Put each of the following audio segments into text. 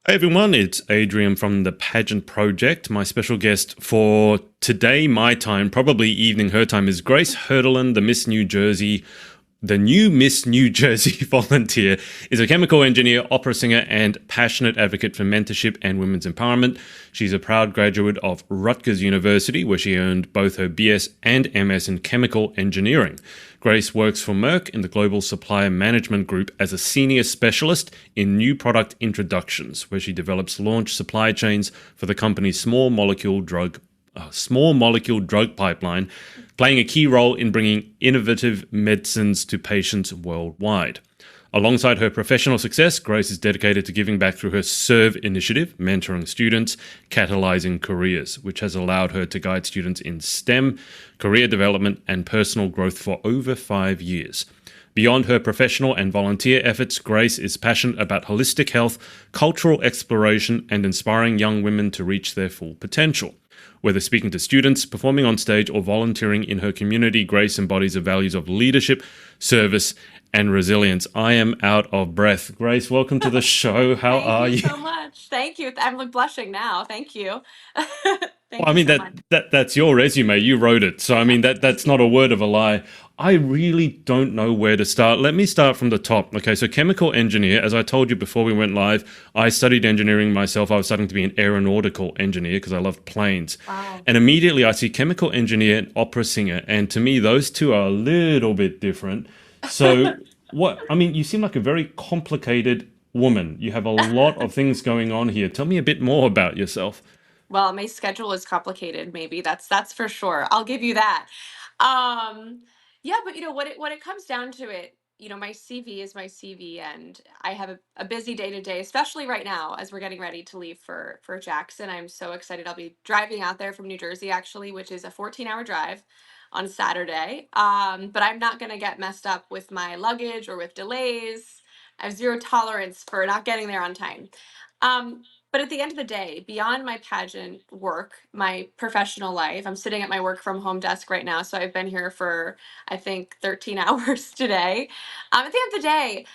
Hey everyone, it's Adrian from the Pageant Project. My special guest for today, my time, probably evening her time, is Grace Herdelin, the new Miss New Jersey volunteer, is a chemical engineer, opera singer, and passionate advocate for mentorship and women's empowerment. She's a proud graduate of Rutgers University, where she earned both her BS and MS in chemical engineering. Grace works for Merck in the Global Supplier Management Group as a senior specialist in new product introductions, where she develops launch supply chains for the company's small molecule drug pipeline, playing a key role in bringing innovative medicines to patients worldwide. Alongside her professional success, Grace is dedicated to giving back through her SERVE initiative, mentoring students, Catalyzing Careers, which has allowed her to guide students in STEM, career development, and personal growth for over 5 years. Beyond her professional and volunteer efforts, Grace is passionate about holistic health, cultural exploration, and inspiring young women to reach their full potential. Whether speaking to students, performing on stage, or volunteering in her community, Grace embodies the values of leadership, service, and resilience. I am out of breath. Grace, welcome to the show. How are you? Thank you so much. Thank you. I'm like blushing now. Thank you. Well, Thank I you mean so much. that's your resume. You wrote it. So I mean that's not a word of a lie. I really don't know where to start. Let me start from the top. Okay, so chemical engineer, as I told you before we went live, I studied engineering myself. I was starting to be an aeronautical engineer because I loved planes. Wow. And immediately I see chemical engineer and opera singer. And to me, those two are a little bit different. So you seem like a very complicated woman. You have a lot of things going on here. Tell me a bit more about yourself. Well, my schedule is complicated, maybe. That's for sure. I'll give you that. Um, yeah, but when it comes down to it, my CV is my CV, and I have a busy day to day, especially right now as we're getting ready to leave for Jackson. I'm so excited. I'll be driving out there from New Jersey, actually, which is a 14-hour drive on Saturday. But I'm not gonna get messed up with my luggage or with delays. I have zero tolerance for not getting there on time. Um, but at the end of the day, beyond my pageant work, my professional life, I'm sitting at my work from home desk right now. So I've been here for, I think, 13 hours today. At the end of the day,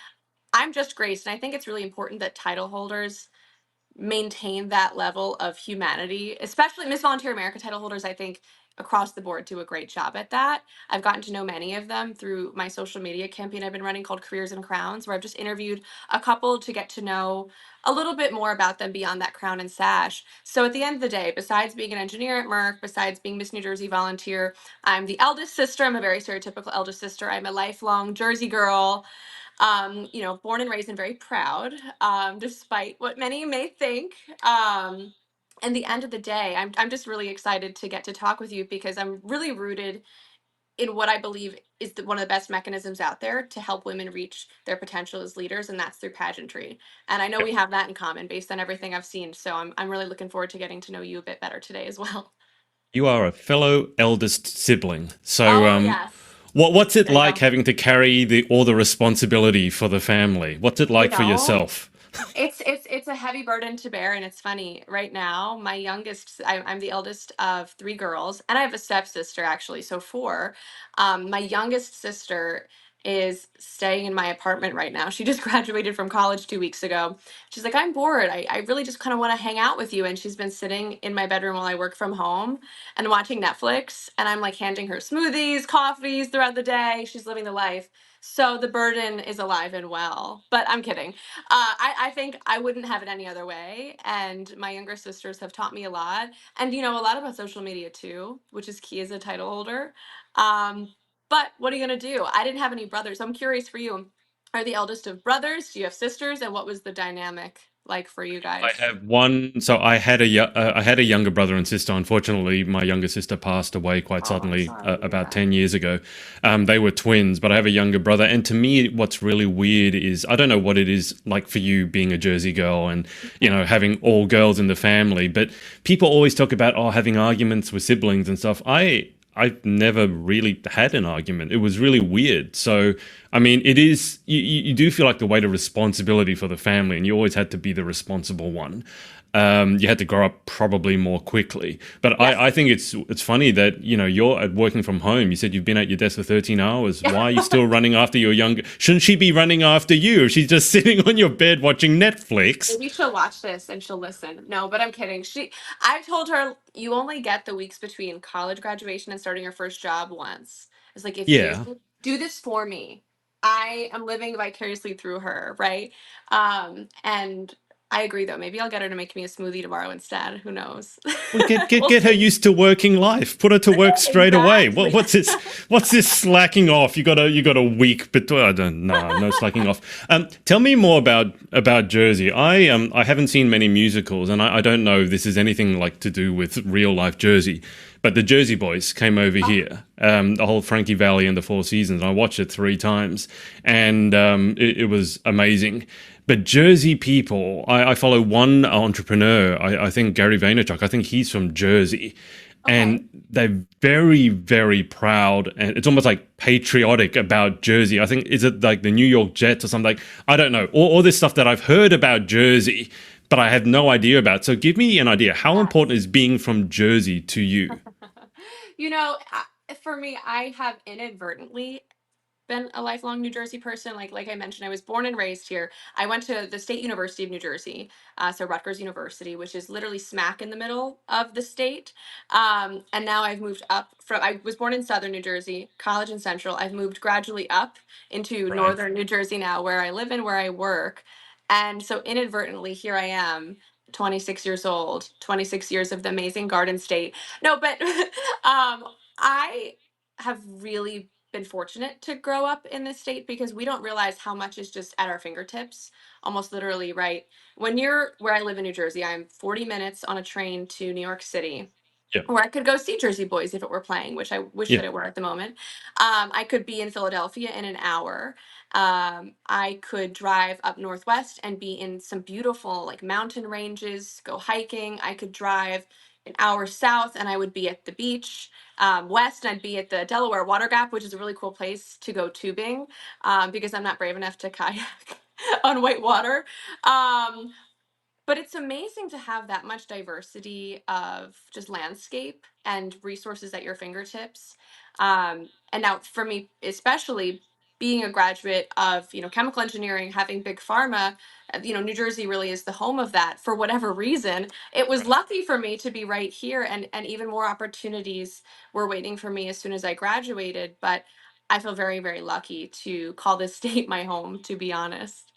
I'm just Grace. And I think it's really important that title holders maintain that level of humanity, especially Miss Volunteer America title holders. I think across the board do a great job at that. I've gotten to know many of them through my social media campaign I've been running called Careers and Crowns, where I've just interviewed a couple to get to know a little bit more about them beyond that crown and sash. So at the end of the day, besides being an engineer at Merck, besides being Miss New Jersey volunteer, I'm the eldest sister. I'm a very stereotypical eldest sister. I'm a lifelong Jersey girl, born and raised and very proud, despite what many may think. And the end of the day, I'm just really excited to get to talk with you because I'm really rooted in what I believe is one of the best mechanisms out there to help women reach their potential as leaders, and that's through pageantry. And I know we have that in common based on everything I've seen. So I'm really looking forward to getting to know you a bit better today as well. You are a fellow eldest sibling. So, Oh yes, what's it there you like go. having to carry all the responsibility for the family? What's it You like for know, yourself? it's a heavy burden to bear, and it's funny. Right now, I'm the eldest of three girls, and I have a stepsister actually, so four. My youngest sister is staying in my apartment right now. She just graduated from college 2 weeks ago. She's like, I'm bored. I really just kind of want to hang out with you. And she's been sitting in my bedroom while I work from home and watching Netflix. And I'm like handing her smoothies, coffees throughout the day. She's living the life. So the burden is alive and well. But I'm kidding. I think I wouldn't have it any other way. And my younger sisters have taught me a lot. And, a lot about social media too, which is key as a title holder. Um, but what are you going to do? I didn't have any brothers. I'm curious for you. Are the eldest of brothers? Do you have sisters? And what was the dynamic like for you I guys? have one. So I had a younger brother and sister. Unfortunately, my younger sister passed away quite Oh, I'm suddenly sorry to hear about that. 10 years ago. They were twins, but I have a younger brother. And to me, what's really weird is I don't know what it is like for you being a Jersey girl and having all girls in the family, but people always talk about having arguments with siblings and stuff. I've never really had an argument. It was really weird. So, I mean, it is, you do feel like the weight of responsibility for the family, and you always had to be the responsible one. You had to grow up probably more quickly. But I Yes. think it's funny that, you're at working from home. You said you've been at your desk for 13 hours. Why are you still running after your younger? Shouldn't she be running after you if she's just sitting on your bed watching Netflix? Maybe she'll watch this and she'll listen. No, but I'm kidding. I told her you only get the weeks between college graduation and starting your first job once. It's like, if you Yeah. do this for me, I am living vicariously through her, right? And I agree though. Maybe I'll get her to make me a smoothie tomorrow instead. Who knows? Well, get get We'll get her see. used to working life. Put her to work straight away. Exactly. What's this? What's this slacking off? You got a week between. I don't. Nah, no slacking off. Tell me more about Jersey. I haven't seen many musicals, and I don't know if this is anything like to do with real life Jersey. But the Jersey Boys came over here. The whole Frankie Valli and the Four Seasons. I watched it 3 times, and it was amazing. But Jersey people, I follow one entrepreneur. I think Gary Vaynerchuk. I think he's from Jersey, Okay. and they're very, very proud, and it's almost like patriotic about Jersey. I think, is it like the New York Jets or something? I don't know. All this stuff that I've heard about Jersey, but I have no idea about. So give me an idea. How important Yes. is being from Jersey to you? For me, I have inadvertently been a lifelong New Jersey person. Like I mentioned, I was born and raised here. I went to the State University of New Jersey, so Rutgers University, which is literally smack in the middle of the state. And now I've moved up from. I was born in Southern New Jersey, college in Central. I've moved gradually up into Right. Northern New Jersey now, where I live and where I work. And so inadvertently, here I am. 26 years old, 26 years of the amazing Garden State. No, but I have really been fortunate to grow up in this state because we don't realize how much is just at our fingertips, almost literally, right? When you're where I live in New Jersey, I'm 40 minutes on a train to New York City, Yeah. or I could go see Jersey Boys if it were playing, which I wish Yeah. that it were at the moment. I could be in Philadelphia in an hour. I could drive up northwest and be in some beautiful like mountain ranges, go hiking. I could drive an hour south and I would be at the beach. West, and I'd be at the Delaware Water Gap, which is a really cool place to go tubing, because I'm not brave enough to kayak on white water. Um, but it's amazing to have that much diversity of just landscape and resources at your fingertips. And now for me, especially being a graduate of, chemical engineering, having big pharma, New Jersey really is the home of that for whatever reason. It was Right. lucky for me to be right here, and even more opportunities were waiting for me as soon as I graduated. But I feel very, very lucky to call this state my home, to be honest.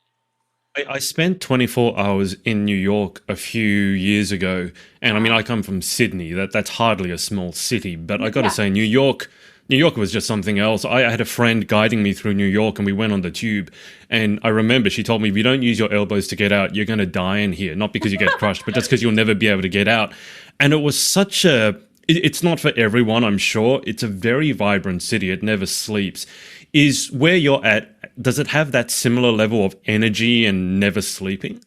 I spent 24 hours in New York a few years ago, and I mean, I Wow. come from Sydney. That's hardly a small city, but I got to Yeah. say, New York was just something else. I had a friend guiding me through New York, and we went on the tube. And I remember she told me, if you don't use your elbows to get out, you're going to die in here. Not because you get crushed, but just because you'll never be able to get out. And it was such a. It's not for everyone, I'm sure. It's a very vibrant city. It never sleeps. Is where you're at, does it have that similar level of energy and never sleeping?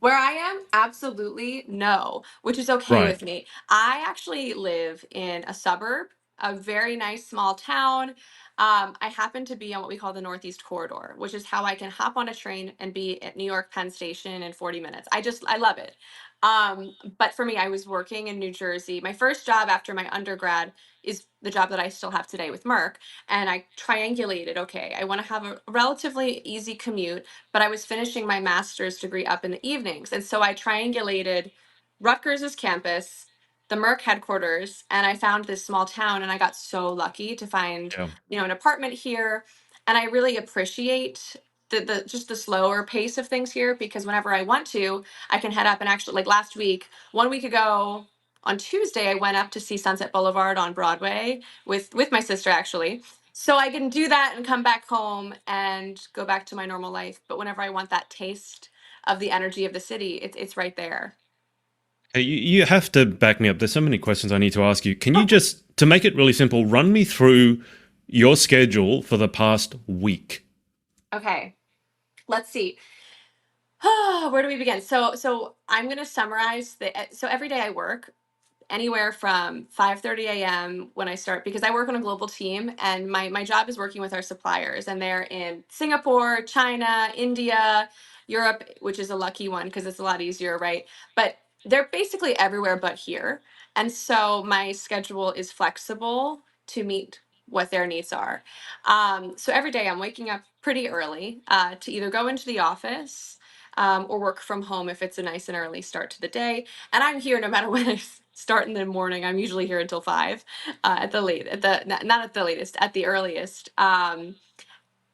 Where I am, absolutely no, which is okay Right. with me. I actually live in a suburb, a very nice small town. I happen to be on what we call the Northeast Corridor, which is how I can hop on a train and be at New York Penn Station in 40 minutes. I love it. But for me, I was working in New Jersey. My first job after my undergrad is the job that I still have today with Merck. And I triangulated, okay, I want to have a relatively easy commute, but I was finishing my master's degree up in the evenings. And so I triangulated Rutgers's campus, the Merck headquarters, and I found this small town, and I got so lucky to find, Yeah. an apartment here. And I really appreciate the just the slower pace of things here, because whenever I want to, I can head up and actually, like last week, 1 week ago on Tuesday, I went up to see Sunset Boulevard on Broadway with my sister actually, so I can do that and come back home and go back to my normal life. But whenever I want that taste of the energy of the city, it's right there. Hey, you have to back me up. There's so many questions I need to ask you. Can you just, to make it really simple, run me through your schedule for the past week? Okay, let's see. Where do we begin? So I'm going to summarize so every day I work. anywhere from 5:30 a.m. when I start, because I work on a global team, and my job is working with our suppliers, and they're in Singapore, China, India, Europe, which is a lucky one because it's a lot easier, right? But they're basically everywhere but here. And so my schedule is flexible to meet what their needs are. So every day I'm waking up pretty early to either go into the office or work from home if it's a nice and early start to the day. And I'm here no matter when I start in the morning. I'm usually here until 5 at the late, at the not at the latest, at the earliest. And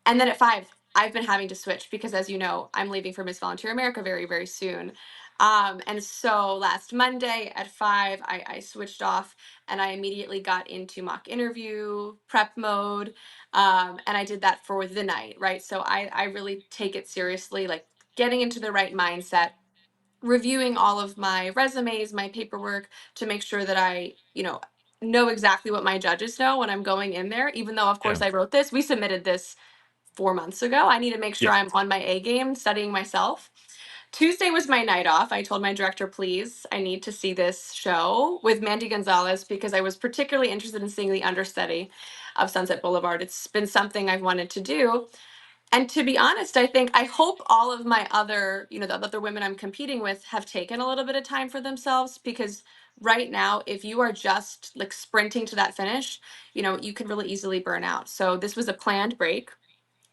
then at 5, I've been having to switch because, as you know, I'm leaving for Miss Volunteer America very, very soon. And so last Monday at 5, I switched off and I immediately got into mock interview prep mode. And I did that for the night, right? So I really take it seriously, like getting into the right mindset, reviewing all of my resumes, my paperwork to make sure that I, know exactly what my judges know when I'm going in there. Even though, of Yeah. course, I wrote this, we submitted this 4 months ago. I need to make Yeah. sure I'm on my A game, studying myself. Tuesday was my night off. I told my director, please, I need to see this show with Mandy Gonzalez because I was particularly interested in seeing the understudy of Sunset Boulevard. It's been something I've wanted to do. And to be honest, I hope all of my other, the other women I'm competing with have taken a little bit of time for themselves, because right now, if you are just like sprinting to that finish, you can really easily burn out. So this was a planned break.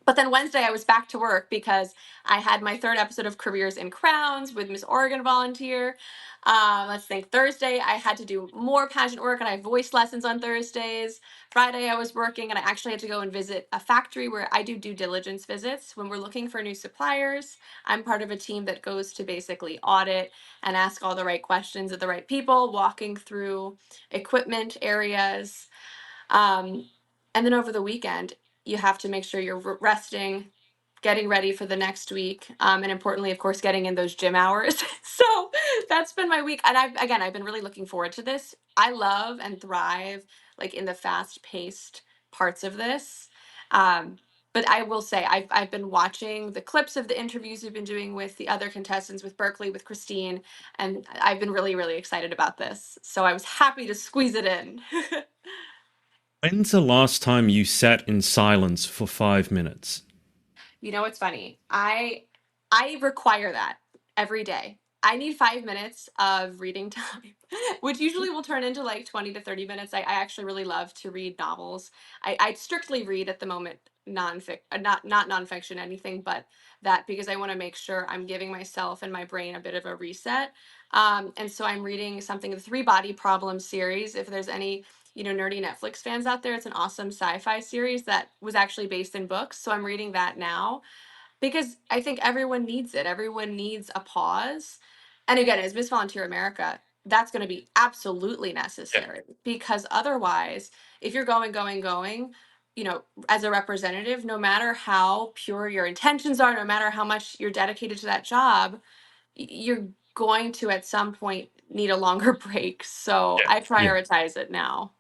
But then Wednesday, I was back to work because I had my third episode of Careers in Crowns with Miss Oregon Volunteer. Let's think. Thursday, I had to do more pageant work, and I have voice lessons on Thursdays. Friday, I was working, and I actually had to go and visit a factory where I do due diligence visits when we're looking for new suppliers. I'm part of a team that goes to basically audit and ask all the right questions of the right people, walking through equipment areas. Um, and then over the weekend, you have to make sure you're resting, getting ready for the next week, and importantly, of course, getting in those gym hours. So that's been my week, and I've been really looking forward to this. I love and thrive like in the fast-paced parts of this. Um, but I will say I've been watching the clips of the interviews we've been doing with the other contestants, with Berkeley, with Christine, and I've been really, really excited about this. So I was happy to squeeze it in. When's the last time you sat in silence for 5 minutes? You know what's funny? I require that every day. I need 5 minutes of reading time, which usually will turn into like 20 to 30 minutes. I actually really love to read novels. I strictly read at the moment nonfic, not nonfiction, anything but that, because I want to make sure I'm giving myself and my brain a bit of a reset. And so I'm reading something, the Three Body Problem series. If there's any nerdy Netflix fans out there, it's an awesome sci-fi series that was actually based in books. So I'm reading that now because I think everyone needs it. Everyone needs a pause. And again, as Miss Volunteer America, that's going to be absolutely Yeah. necessary, because otherwise, if you're going, going, going, as a representative, no matter how pure your intentions are, no matter how much you're dedicated to that job, you're going to at some point need a longer break. So I Yeah. prioritize it now.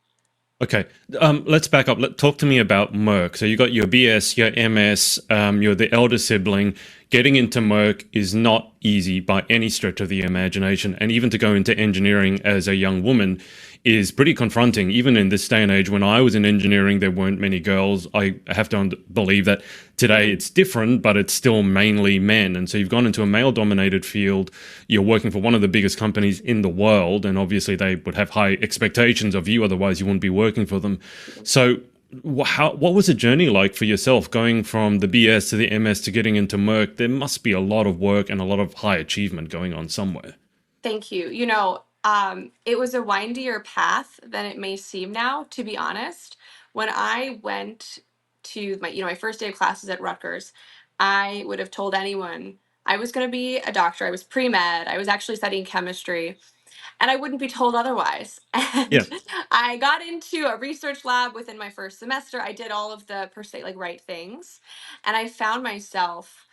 Okay, let's back up. Talk to me about Merck. So you got your BS, your MS, you're the elder sibling. Getting into Merck is not easy by any stretch of the imagination. And even to go into engineering as a young woman is pretty confronting. Even in this day and age, when I was in engineering, there weren't many girls. I have to believe that today it's different, but it's still mainly men. And so you've gone into a male dominated field. You're working for one of the biggest companies in the world. And obviously, they would have high expectations of you. Otherwise, you wouldn't be working for them. So, what was the journey like for yourself going from the BS to the MS to getting into Merck? There must be a lot of work and a lot of high achievement going on somewhere. Thank you. It was a windier path than it may seem now, to be honest. When I went to my first day of classes at Rutgers, I would have told anyone I was going to be a doctor. I was pre-med. I was actually studying chemistry, and I wouldn't be told otherwise. Yeah. And I got into a research lab within my first semester. I did all of the per se like right things, and I found myself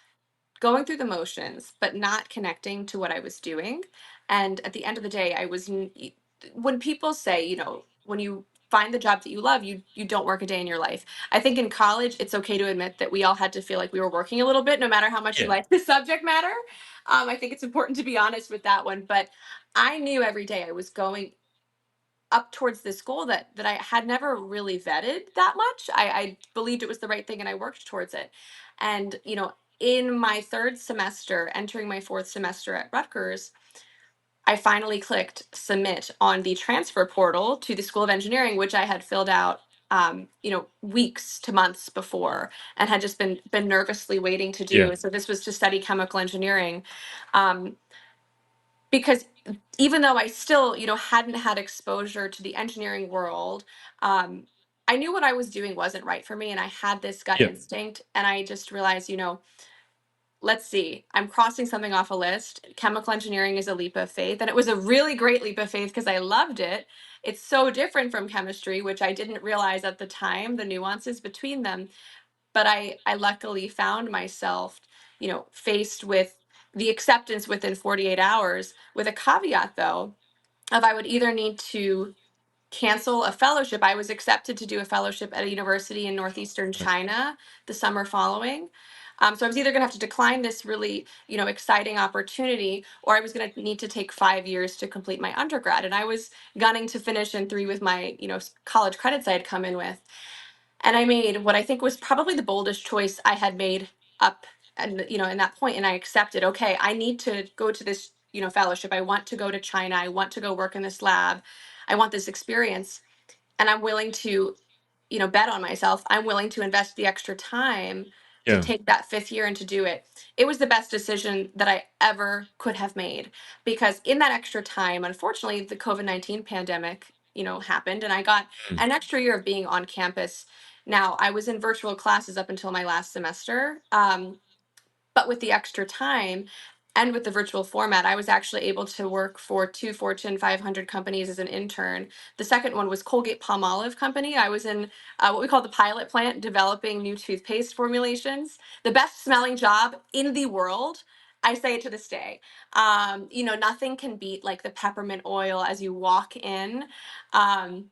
going through the motions, but not connecting to what I was doing. And at the end of the day, when people say, when you find the job that you love, you don't work a day in your life. I think in college, it's okay to admit that we all had to feel like we were working a little bit, no matter how much you Yeah. like the subject matter. I think it's important to be honest with that one. But I knew every day I was going. up towards this goal that I had never really vetted that much. I believed it was the right thing and I worked towards it. And, in my third semester, entering my fourth semester at Rutgers, I finally clicked submit on the transfer portal to the School of Engineering, which I had filled out, weeks to months before, and had just been nervously waiting to Yeah. do. So this was to study chemical engineering, um, because even though I still, hadn't had exposure to the engineering world, um, I knew what I was doing wasn't right for me, and I had this gut Yeah. instinct, and I just realized, let's see, I'm crossing something off a list. Chemical engineering is a leap of faith. And it was a really great leap of faith because I loved it. It's so different from chemistry, which I didn't realize at the time, the nuances between them. But I luckily found myself, faced with the acceptance within 48 hours, with a caveat though, of I would either need to cancel a fellowship. I was accepted to do a fellowship at a university in northeastern Right. China the summer following. So I was either going to have to decline this really, exciting opportunity, or I was going to need to take 5 years to complete my undergrad. And I was gunning to finish in three with my, college credits I had come in with. And I made what I think was probably the boldest choice I had made up, and in that point. And I accepted, okay, I need to go to this, fellowship. I want to go to China. I want to go work in this lab. I want this experience, and I'm willing to, bet on myself. I'm willing to invest the extra time to Yeah. take that fifth year and to do it. It was the best decision that I ever could have made, because in that extra time, unfortunately, the COVID-19 pandemic, happened, and I got Mm. an extra year of being on campus. Now, I was in virtual classes up until my last semester. But with the extra time and with the virtual format, I was actually able to work for two Fortune 500 companies as an intern. The second one was Colgate Palmolive Company. I was in what we call the pilot plant, developing new toothpaste formulations. The best smelling job in the world. I say it to this day. Nothing can beat like the peppermint oil as you walk in. Um,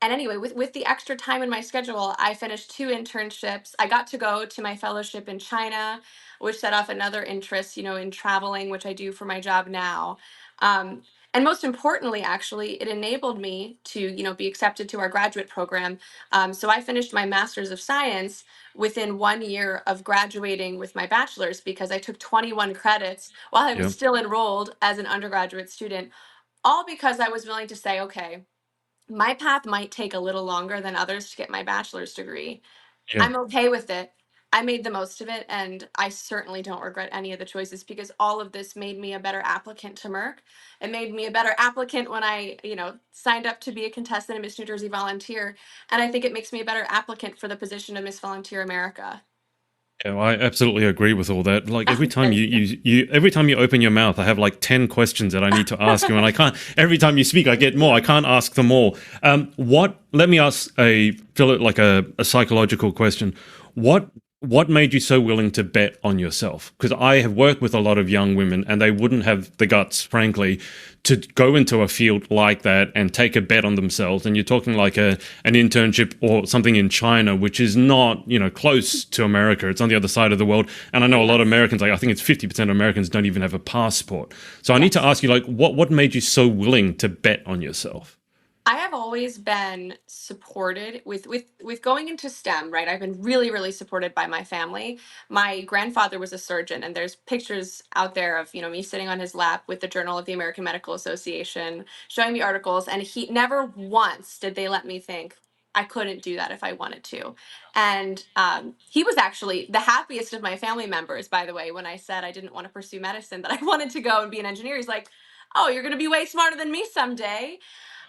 and anyway, with the extra time in my schedule, I finished two internships. I got to go to my fellowship in China, which set off another interest, in traveling, which I do for my job now. Um, and most importantly, actually, it enabled me to, be accepted to our graduate program. So I finished my Master's of Science within 1 year of graduating with my bachelor's, because I took 21 credits while I was Yeah. still enrolled as an undergraduate student, all because I was willing to say, okay, my path might take a little longer than others to get my bachelor's degree. Yeah. I'm okay with it. I made the most of it, and I certainly don't regret any of the choices, because all of this made me a better applicant to Merck. It made me a better applicant when I, signed up to be a contestant in Miss New Jersey Volunteer, and I think it makes me a better applicant for the position of Miss Volunteer America. Yeah, well, I absolutely agree with all that. Like every time Thank you. every time you open your mouth, I have like 10 questions that I need to ask you, and I can't. Every time you speak, I get more. I can't ask them all. Let me ask a psychological question. What what made you so willing to bet on yourself? Because I have worked with a lot of young women, and they wouldn't have the guts, frankly, to go into a field like that and take a bet on themselves. And you're talking like an internship or something in China, which is not, close to America. It's on the other side of the world. And I know a lot of Yes. Americans, like I think it's 50% of Americans don't even have a passport. So I need to Yes. ask you, like, what made you so willing to bet on yourself? I have always been supported with going into STEM, right? I've been really, really supported by my family. My grandfather was a surgeon, and there's pictures out there of, me sitting on his lap with the Journal of the American Medical Association, showing me articles, and he never once did they let me think I couldn't do that if I wanted to. And he was actually the happiest of my family members, by the way, when I said I didn't want to pursue medicine, that I wanted to go and be an engineer. He's like, "Oh, you're going to be way smarter than me someday."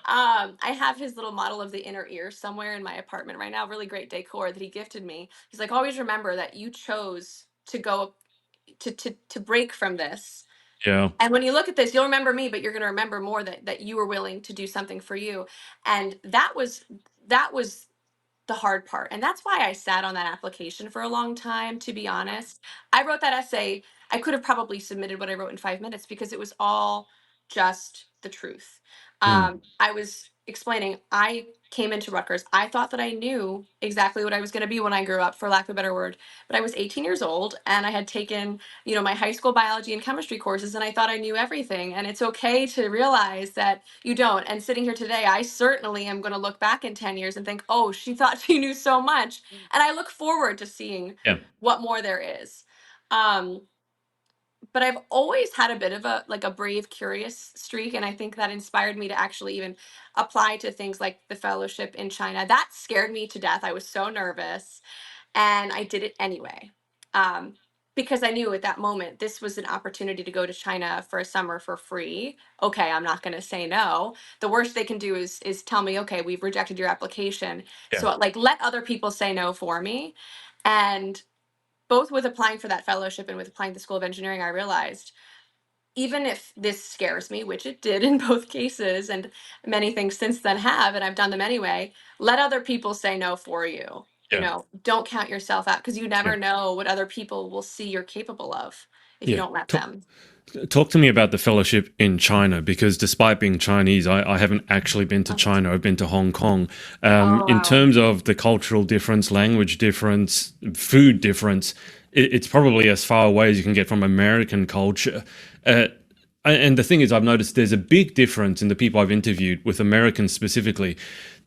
I have his little model of the inner ear somewhere in my apartment right now. Really great decor that he gifted me. He's like, always remember that you chose to go to break from this. Yeah, And when you look at this, you'll remember me, but you're going to remember more that you were willing to do something for you. And that was the hard part. And that's why I sat on that application for a long time, to be honest. I wrote that essay. I could have probably submitted what I wrote in 5 minutes, because it was all just the truth. Mm. I was explaining, I came into Rutgers. I thought that I knew exactly what I was going to be when I grew up, for lack of a better word. But I was 18 years old and I had taken, my high school biology and chemistry courses, and I thought I knew everything. And it's okay to realize that you don't. And sitting here today, I certainly am going to look back in 10 years and think, oh, she thought she knew so much. And I look forward to seeing Yeah. what more there is. Um, but I've always had a bit of a brave, curious streak, and I think that inspired me to actually even apply to things like the fellowship in China. That scared me to death. I was so nervous, and I did it anyway. Um, because I knew at that moment this was an opportunity to go to China for a summer for free. Okay, I'm not going to say no. The worst they can do is tell me, okay, we've rejected your application. Yeah. So like let other people say no for me. And both with applying for that fellowship and with applying to the School of Engineering, I realized even if this scares me, which it did in both cases, and many things since then have, and I've done them anyway, let other people say no for you. Yeah. Don't count yourself out, because you Yeah. never know what other people will see you're capable of if you Yeah. don't let them. Talk to me about the fellowship in China, because despite being Chinese, I haven't actually been to Okay. China. I've been to Hong Kong. Oh, In wow. terms of the cultural difference, language difference, food difference, it's probably as far away as you can get from American culture. Uh, and the thing is, I've noticed there's a big difference in the people I've interviewed with Americans specifically.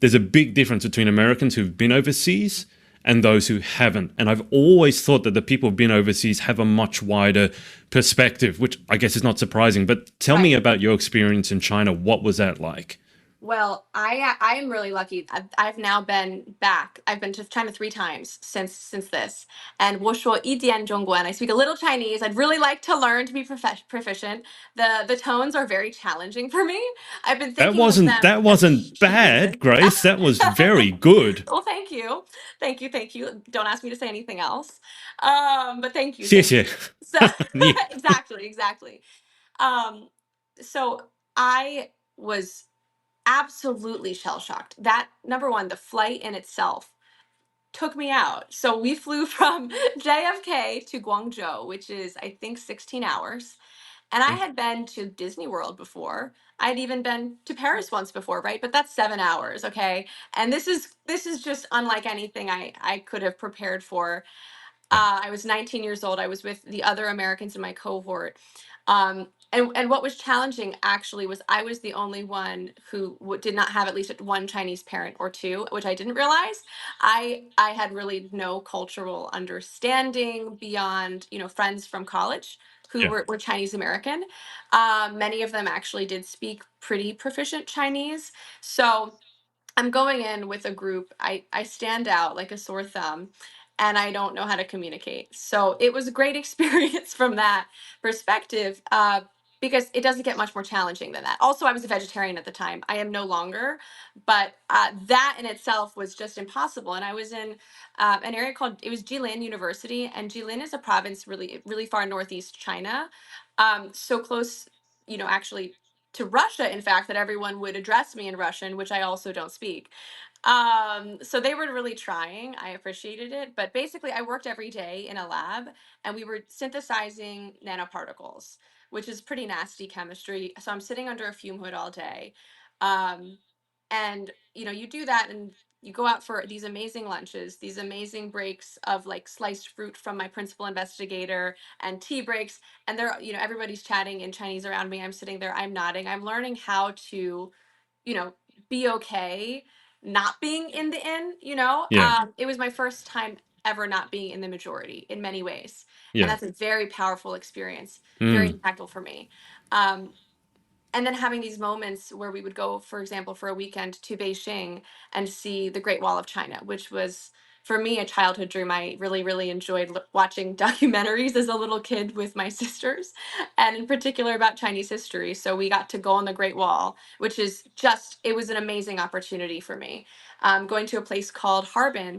There's a big difference between Americans who've been overseas and those who haven't. And I've always thought that the people who've been overseas have a much wider perspective, which I guess is not surprising. But tell me Right. about your experience in China. What was that like? Well, I am really lucky. I've now been back. I've been to China 3 times since this. And 我说一点中文. I speak a little Chinese. I'd really like to learn to be proficient. The tones are very challenging for me. I've been That thinking of wasn't them that as wasn't bad, cheeses. Grace. That was very good. Well, thank you. Thank you. Thank you. Don't ask me to say anything else. But thank you. 谢 Thank 谢. you. So exactly, exactly. Um, so I was absolutely shell shocked. That number one, the flight in itself took me out. So we flew from JFK to Guangzhou, which is I think 16 hours. And I had been to Disney World before. I'd even been to Paris once before, right? But that's 7 hours, okay? And this is just unlike anything I could have prepared for. I was 19 years old. I was with the other Americans in my cohort. And what was challenging actually was I was the only one who did not have at least one Chinese parent or two, which I didn't realize. I had really no cultural understanding beyond friends from college who Yeah. were Chinese American. Many of them actually did speak pretty proficient Chinese. So I'm going in with a group. I stand out like a sore thumb, and I don't know how to communicate. So it was a great experience from that perspective, because it doesn't get much more challenging than that. Also, I was a vegetarian at the time. I am no longer, but that in itself was just impossible. And I was in an area called, it was Jilin University, and Jilin is a province really really far northeast China, so close, actually to Russia, in fact, that everyone would address me in Russian, which I also don't speak. So they were really trying. I appreciated it. But basically, I worked every day in a lab, and we were synthesizing nanoparticles, which is pretty nasty chemistry. So I'm sitting under a fume hood all day. Um, and you do that, and you go out for these amazing lunches, these amazing breaks of like sliced fruit from my principal investigator, and tea breaks, and they're everybody's chatting in Chinese around me. I'm sitting there, I'm nodding, I'm learning how to you know be okay not being in the Yeah. it was my first time ever not being in the majority in many ways, and Yeah. that's a very powerful experience, very Mm. impactful for me. um, and then having these moments where we would go, for example, for a weekend to Beijing and see the Great Wall of China, which was for me a childhood dream. I really, really enjoyed watching documentaries as a little kid with my sisters, and in particular about Chinese history. So we got to go on the Great Wall, which is just, it was an amazing opportunity for me. Going to a place called Harbin,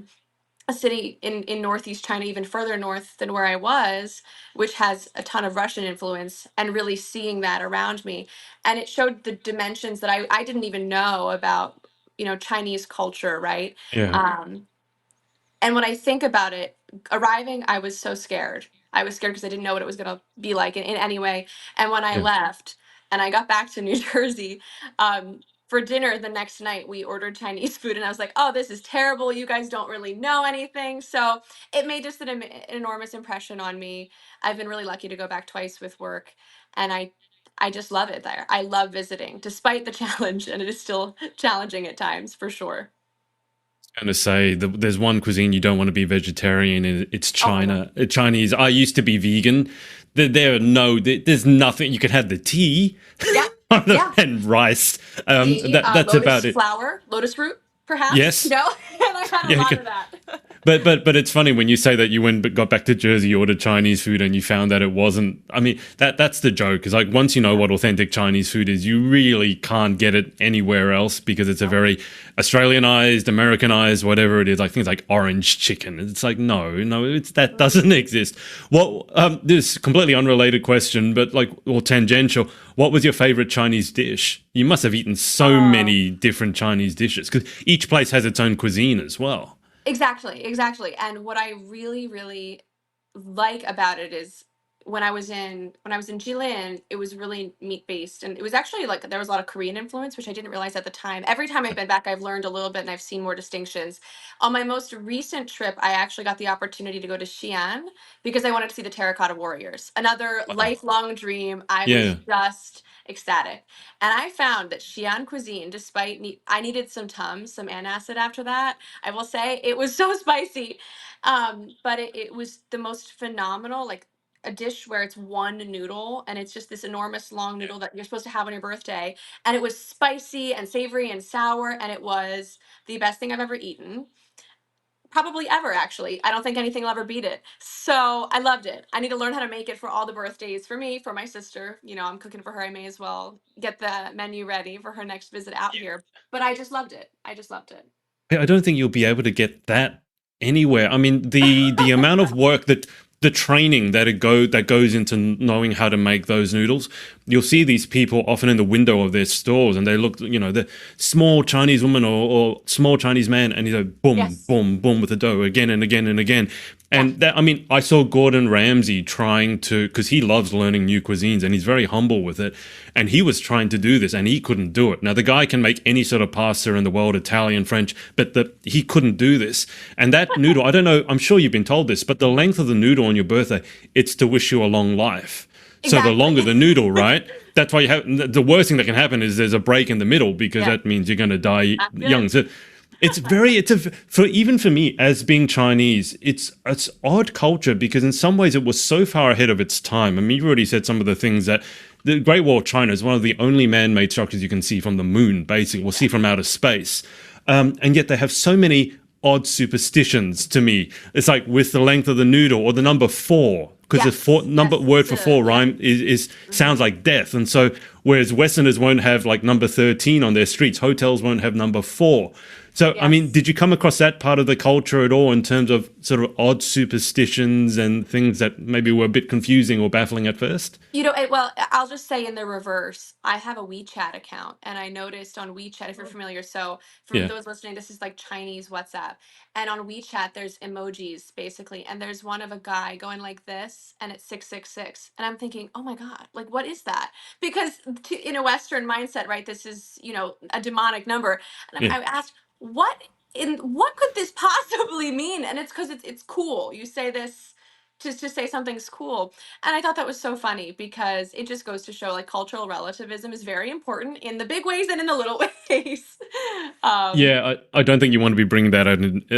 a city in northeast China, even further north than where I was, which has a ton of Russian influence, and really seeing that around me. And it showed the dimensions that I didn't even know about, Chinese culture, right? Yeah. And when I think about it, arriving, I was so scared. I was scared because I didn't know what it was going to be like in any way. And when I Yeah. left, and I got back to New Jersey. For dinner the next night, we ordered Chinese food, and I was like, "Oh, this is terrible. You guys don't really know anything." So it made just an enormous impression on me. I've been really lucky to go back twice with work, and I just love it there. I love visiting, despite the challenge, and it is still challenging at times, for sure. Going to say there's one cuisine you don't want to be vegetarian in. It's Oh my God. China, Chinese. I used to be vegan. There's nothing. You can have the tea Yeah, yeah. and rice. The That's lotus about it. flower, lotus root, perhaps. Yes. And I had a Yeah. lot of that. But it's funny when you say that you went but got back to Jersey, you ordered Chinese food, and you found that it wasn't. I mean, that's the joke. Is like once you know what authentic Chinese food is, you really can't get it anywhere else because it's a very Australianized, Americanized, whatever it is. Like things like orange chicken. It's like no, it's that doesn't exist. Well, this is a completely unrelated question, but like or tangential. What was your favorite Chinese dish? You must have eaten so Oh. many different Chinese dishes because each place has its own cuisine as well. Exactly, exactly. And what I really, really like about it is when I was in Jilin, it was really meat based, and it was actually like there was a lot of Korean influence, which I didn't realize at the time. Every time I've been back, I've learned a little bit and I've seen more distinctions. On my most recent trip, I actually got the opportunity to go to Xi'an because I wanted to see the Terracotta Warriors. Another Wow. lifelong dream. I was Yeah. just ecstatic. And I found that Xi'an cuisine, despite I needed some Tums, some antacid after that. I will say it was so spicy. But it was the most phenomenal, like a dish where it's one noodle and it's just this enormous long noodle that you're supposed to have on your birthday. And it was spicy and savory and sour, and it was the best thing I've ever eaten. Probably ever, actually. I don't think anything will ever beat it. So I loved it. I need to learn how to make it for all the birthdays for me, for my sister. I'm cooking for her. I may as well get the menu ready for her next visit out here. But I just loved it. I just loved it. I don't think you'll be able to get that anywhere. I mean, the amount of work that the training that goes into knowing how to make those noodles. You'll see these people often in the window of their stores, and they look, the small Chinese woman or small Chinese man, and he's like boom, Yes. boom, boom with the dough again and again and again. Yeah. And that, I mean, I saw Gordon Ramsay trying to, because he loves learning new cuisines and he's very humble with it. And he was trying to do this and he couldn't do it. Now, the guy can make any sort of pasta in the world, Italian, French, but he couldn't do this. And that noodle, I don't know, I'm sure you've been told this, but the length of the noodle on your birthday, it's to wish you a long life. So the longer Exactly. the noodle, right? That's why you have the worst thing that can happen is there's a break in the middle because Yeah. that means you're going to die Not young. good. So it's a for even for me as being Chinese, it's odd culture because in some ways it was so far ahead of its time. I mean, you already said some of the things that the Great Wall of China is one of the only man-made structures you can see from the moon, basically, or see from outer space, and yet they have so many odd superstitions to me. It's like with the length of the noodle or the number four, because the Yes. number Yes. word for four Yeah. rhyme is Hmm. sounds like death, and so whereas Westerners won't have like number 13 on their streets, hotels won't have number four. So I mean, Yes. did you come across that part of the culture at all in terms of sort of odd superstitions and things that maybe were a bit confusing or baffling at first? Well, I'll just say in the reverse, I have a WeChat account, and I noticed on WeChat, if you're familiar, so for Yeah. those listening, this is like Chinese WhatsApp. And on WeChat, there's emojis basically, and there's one of a guy going like this, and it's 666. And I'm thinking, oh my God, like what is that? Because in a Western mindset, right, this is, a demonic number. And Yeah. I asked, what could this possibly mean? And it's because it's cool. You say this to say something's cool. And I thought that was so funny because it just goes to show like cultural relativism is very important in the big ways and in the little ways. um, Yeah, I don't think you want to be bringing that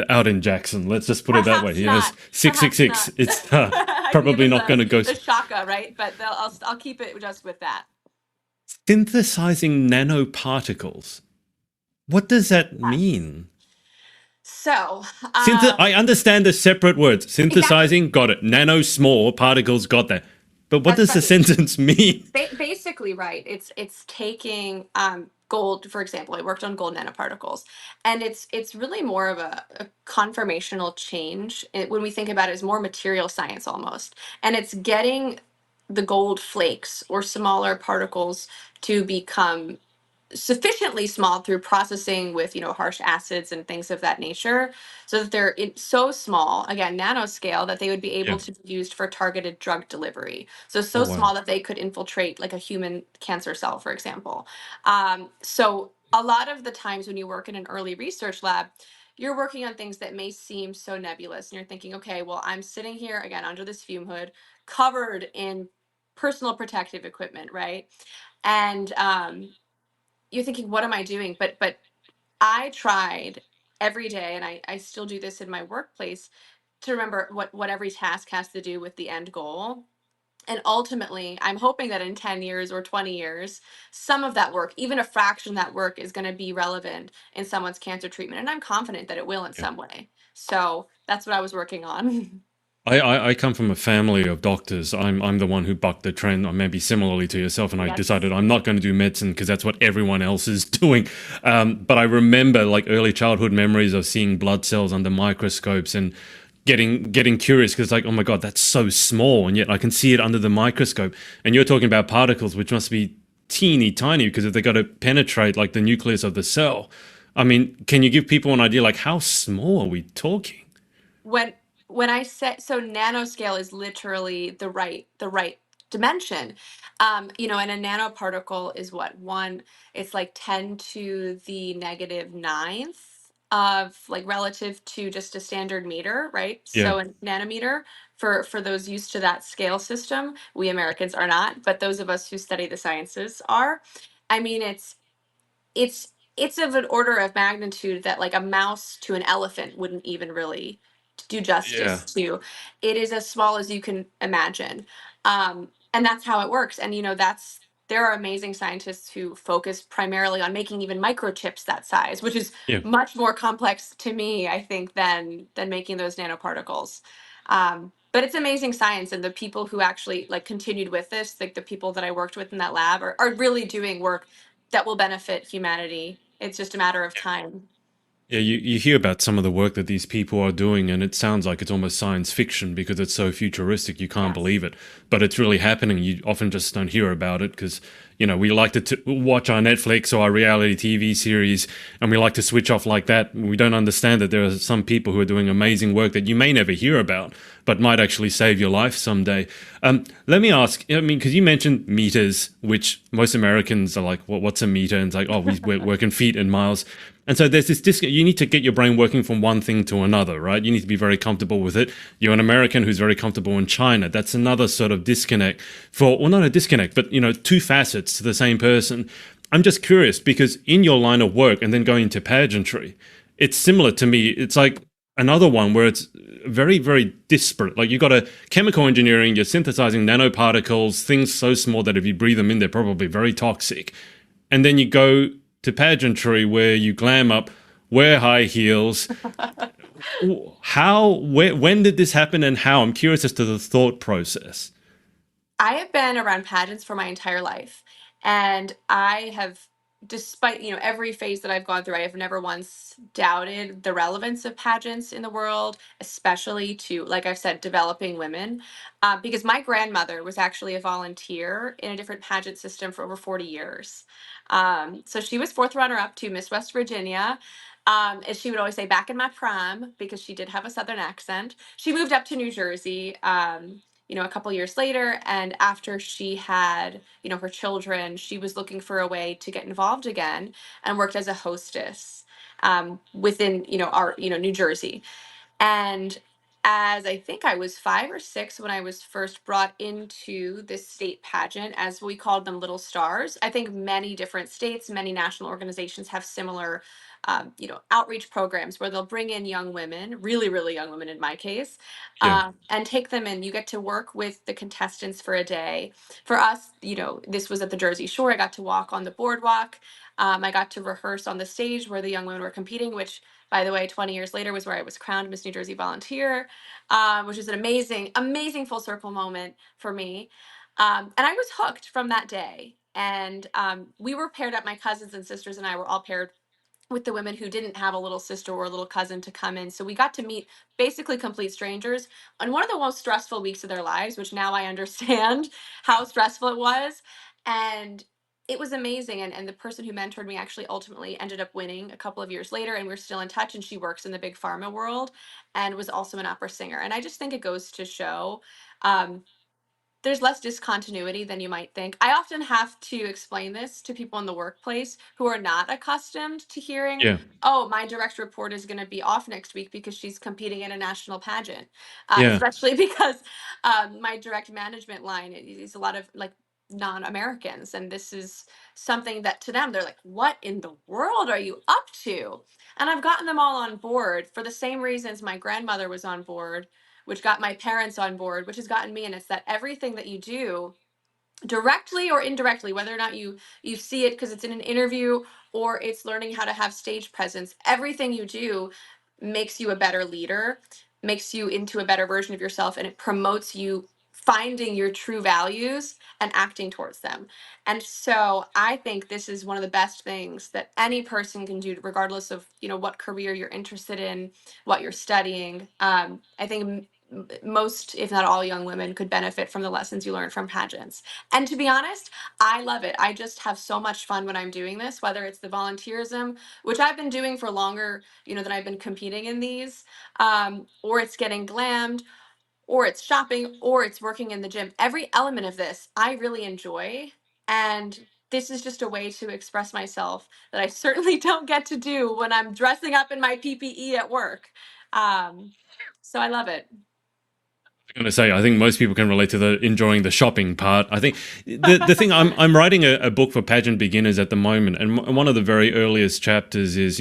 out in Jackson. Let's just put it that way. Perhaps Yes, not. six six Perhaps six. not. It's I can give probably it not going to go. the shaka, right? But I'll keep it just with that. Synthesizing nanoparticles. What does that Yes. mean? So, um, I understand the separate words. exactly. Synthesizing, got it. Nano, small, particles, got that. But what That's does the right. sentence mean? Basically, right. It's taking gold, for example. I worked on gold nanoparticles, and it's really more of a conformational change. When we think about it as more material science almost, and it's getting the gold flakes or smaller particles to become sufficiently small through processing with harsh acids and things of that nature, so that they're so small, again nanoscale, that they would be able Yeah. to be used for targeted drug delivery, so Oh so wow. small that they could infiltrate like a human cancer cell, for example. So a lot of the times when you work in an early research lab, you're working on things that may seem so nebulous, and you're thinking, okay, well, I'm sitting here again under this fume hood, covered in personal protective equipment, right? And you're thinking, what am I doing? But I tried every day, and I still do this in my workplace, to remember what every task has to do with the end goal. And ultimately, I'm hoping that in 10 years or 20 years, some of that work, even a fraction of that work, is going to be relevant in someone's cancer treatment. And I'm confident that it will in Yeah. some way. So that's what I was working on. I come from a family of doctors. I'm the one who bucked the trend, or maybe similarly to yourself, and I Yes. decided I'm not going to do medicine because that's what everyone else is doing. But I remember like early childhood memories of seeing blood cells under microscopes and getting curious because like, oh my god, that's so small, and yet I can see it under the microscope. And you're talking about particles, which must be teeny tiny because if they got to penetrate like the nucleus of the cell. I mean, can you give people an idea like how small are we talking? when when I say, so nanoscale is literally the right dimension. And a nanoparticle is what, one, it's like 10 to the negative ninth of, like, relative to just a standard meter, right? Yeah. So a nanometer, for those used to that scale system, we Americans are not, but those of us who study the sciences are. I mean, it's of an order of magnitude that, like, a mouse to an elephant wouldn't even really do Yeah. justice to. It is as small as you can imagine. And that's how it works. And that's there are amazing scientists who focus primarily on making even microchips that size, which is Yeah. much more complex to me, I think, than making those nanoparticles. But it's amazing science, and the people who actually, like, continued with this, like the people that I worked with in that lab, are really doing work that will benefit humanity. It's just a matter of time. Yeah, you hear about some of the work that these people are doing, and it sounds like it's almost science fiction because it's so futuristic, you can't Yes. believe it. But it's really happening. You often just don't hear about it because, we like to watch our Netflix or our reality TV series, and we like to switch off like that. We don't understand that there are some people who are doing amazing work that you may never hear about, but might actually save your life someday. Let me ask, I mean, because you mentioned meters, which most Americans are like, what's a meter? And it's like, oh, we're working feet and miles. And so there's this you need to get your brain working from one thing to another, right? You need to be very comfortable with it. You're an American who's very comfortable in China. That's another sort of disconnect well, not a disconnect, but, two facets to the same person. I'm just curious because in your line of work and then going into pageantry, it's similar to me. It's like another one where it's very, very disparate. Like you got a chemical engineering, you're synthesizing nanoparticles, things so small that if you breathe them in, they're probably very toxic. And then you go to pageantry where you glam up, wear high heels. When did this happen and how? I'm curious as to the thought process. I have been around pageants for my entire life, and I have, despite every phase that I've gone through, I have never once doubted the relevance of pageants in the world, especially to, like I've said, developing women. Because my grandmother was actually a volunteer in a different pageant system for over 40 years. So she was fourth runner up to Miss West Virginia. As she would always say, back in my prime, because she did have a Southern accent. She moved up to New Jersey. A couple years later, and after she had her children, she was looking for a way to get involved again, and worked as a hostess within our New Jersey. And as I think I was 5 or 6 when I was first brought into this state pageant, as we called them, little stars. I think many different states, many national organizations have similar, outreach programs where they'll bring in young women, really, really young women in my case, Yeah. and take them in. You get to work with the contestants for a day. For us, this was at the Jersey Shore. I got to walk on the boardwalk. I got to rehearse on the stage where the young women were competing, which, by the way, 20 years later was where I was crowned Miss New Jersey Volunteer, which is an amazing, amazing full circle moment for me. And I was hooked from that day. And we were paired up, my cousins and sisters and I were all paired with the women who didn't have a little sister or a little cousin to come in. So we got to meet basically complete strangers on one of the most stressful weeks of their lives, which now I understand how stressful it was. And it was amazing. And the person who mentored me actually ultimately ended up winning a couple of years later, and we're still in touch. And she works in the big pharma world and was also an opera singer. And I just think it goes to show, um, there's less discontinuity than you might think. I often have to explain this to people in the workplace who are not accustomed to hearing, Yeah. oh, my direct report is going to be off next week because she's competing in a national pageant. Yeah. Especially because my direct management line is a lot of like non-Americans. And this is something that to them, they're like, what in the world are you up to? And I've gotten them all on board for the same reasons my grandmother was on board, which got my parents on board, which has gotten me. And it's that everything that you do, directly or indirectly, whether or not you see it because it's in an interview or it's learning how to have stage presence, everything you do makes you a better leader, makes you into a better version of yourself, and it promotes you finding your true values and acting towards them. And so I think this is one of the best things that any person can do, regardless of what career you're interested in, what you're studying. I think most, if not all, young women could benefit from the lessons you learn from pageants. And to be honest, I love it. I just have so much fun when I'm doing this, whether it's the volunteerism, which I've been doing for longer, than I've been competing in these, or it's getting glammed, or it's shopping, or it's working in the gym. Every element of this, I really enjoy. And this is just a way to express myself that I certainly don't get to do when I'm dressing up in my PPE at work. Um, so I love it. Going to say, I think most people can relate to the enjoying the shopping part. I think the thing I'm writing a book for pageant beginners at the moment, and one of the very earliest chapters is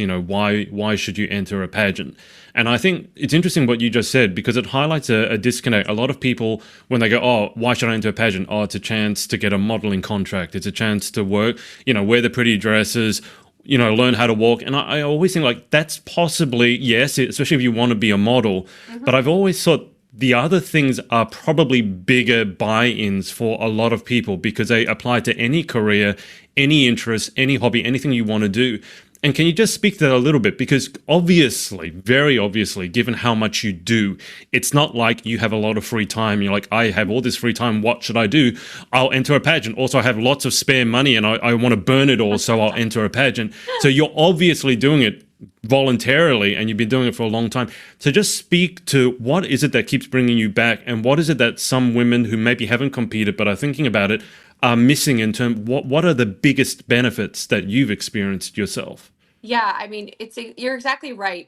why should you enter a pageant? And I think it's interesting what you just said because it highlights a disconnect. A lot of people when they go, oh, why should I enter a pageant? Oh, it's a chance to get a modeling contract. It's a chance to work, wear the pretty dresses, learn how to walk. And I always think like that's possibly, yes, especially if you want to be a model. But Hmm. I've always thought the other things are probably bigger buy-ins for a lot of people because they apply to any career, any interest, any hobby, anything you want to do. And can you just speak to that a little bit? Because obviously, very obviously, given how much you do, it's not like you have a lot of free time. You're like, I have all this free time. What should I do? I'll enter a pageant. Also, I have lots of spare money and I want to burn it all. So I'll enter a pageant. So you're obviously doing it voluntarily and you've been doing it for a long time. So just speak to what is it that keeps bringing you back and what is it that some women who maybe haven't competed but are thinking about it are missing in terms what are the biggest benefits that you've experienced yourself? Yeah, I mean, you're exactly right.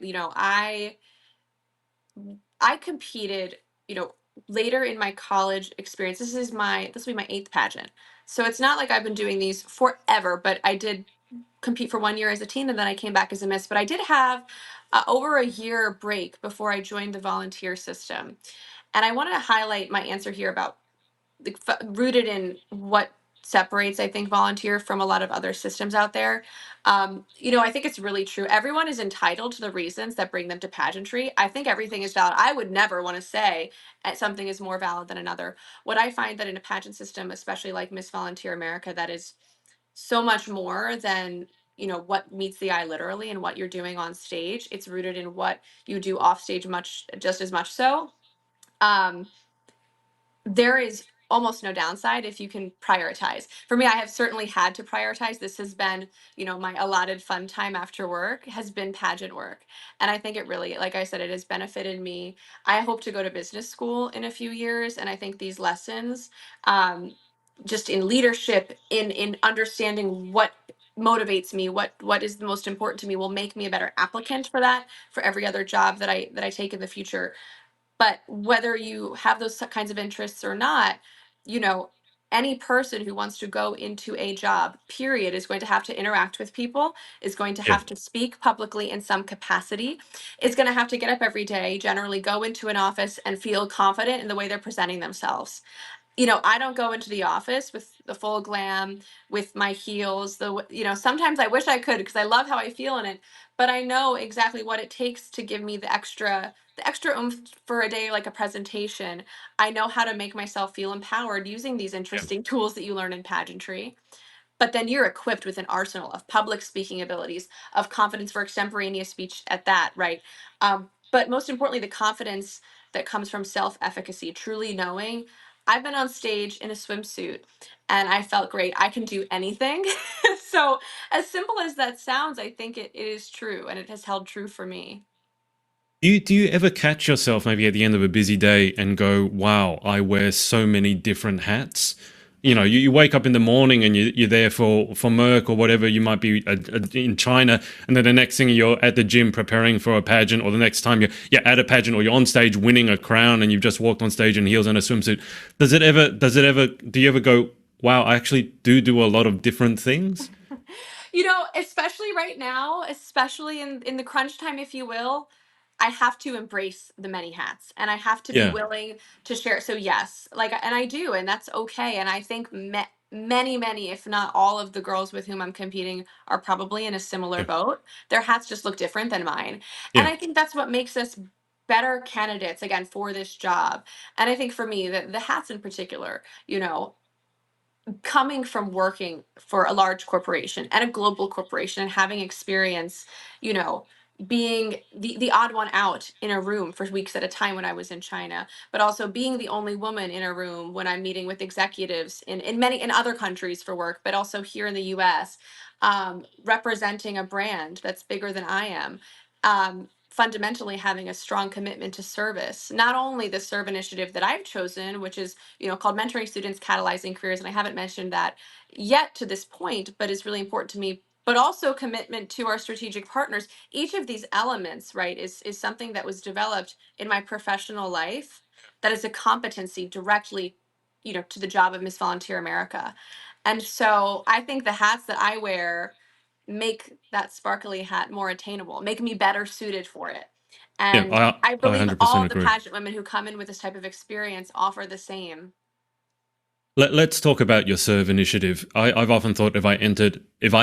I competed, later in my college experience. This will be my eighth pageant. So it's not like I've been doing these forever, but I did compete for 1 year as a teen and then I came back as a miss. But I did have over a year break before I joined the volunteer system. And I wanted to highlight my answer here about rooted in what separates, I think, volunteer from a lot of other systems out there. I think it's really true. Everyone is entitled to the reasons that bring them to pageantry. I think everything is valid. I would never want to say something is more valid than another. What I find that in a pageant system, especially like Miss Volunteer America, that is so much more than what meets the eye literally and what you're doing on stage. It's rooted in what you do off stage, much just as much so. Um, there is almost no downside if you can prioritize. For me, I have certainly had to prioritize. This has been, my allotted fun time after work has been pageant work. And I think it really, like I said, it has benefited me. I hope to go to business school in a few years. And I think these lessons, um, just in leadership, in understanding what motivates me, what is the most important to me, will make me a better applicant for that, for every other job that I take in the future. But whether you have those kinds of interests or not, you know, any person who wants to go into a job, period, is going to have to interact with people, is going to Yeah. have to speak publicly in some capacity, is going to have to get up every day, generally go into an office and feel confident in the way they're presenting themselves. I don't go into the office with the full glam, with my heels. Sometimes I wish I could because I love how I feel in it, but I know exactly what it takes to give me the extra oomph for a day like a presentation. I know how to make myself feel empowered using these Yeah. interesting tools that you learn in pageantry. But then you're equipped with an arsenal of public speaking abilities, of confidence for extemporaneous speech at that, right? But most importantly, the confidence that comes from self efficacy, truly knowing I've been on stage in a swimsuit and I felt great. I can do anything. So, as simple as that sounds, I think it is true and it has held true for me. Do you ever catch yourself maybe at the end of a busy day and go, "Wow, I wear so many different hats"? You wake up in the morning and you're there for Merck or whatever. You might be in China, and then the next thing you're at the gym preparing for a pageant, or the next time you're at a pageant or you're on stage winning a crown, and you've just walked on stage in heels and a swimsuit. Do you ever go, "Wow, I actually do a lot of different things"? Especially right now, especially in the crunch time, if you will, I have to embrace the many hats and I have to be Yeah, willing to share. So yes, like, and I do, and that's okay. And I think many, if not all of the girls with whom I'm competing are probably in a similar yeah, boat. Their hats just look different than mine. And yeah, I think that's what makes us better candidates again for this job. And I think for me, the hats in particular, coming from working for a large corporation and a global corporation and having experience, you know, being the odd one out in a room for weeks at a time when I was in China, but also being the only woman in a room when I'm meeting with executives in other countries for work, but also here in the US, representing a brand that's bigger than I am. Fundamentally having a strong commitment to service, not only the serve initiative that I've chosen, which is called Mentoring Students, Catalyzing Careers. And I haven't mentioned that yet to this point, but is really important to me. But also commitment to our strategic partners. Each of these elements, right, is something that was developed in my professional life that is a competency directly, to the job of Miss Volunteer America. And so I think the hats that I wear make that sparkly hat more attainable, make me better suited for it. yeah. And I I I believe 100% all of the agree. pageant women who come in with this type of experience offer the same. Let's talk about your serve initiative. I've often thought if I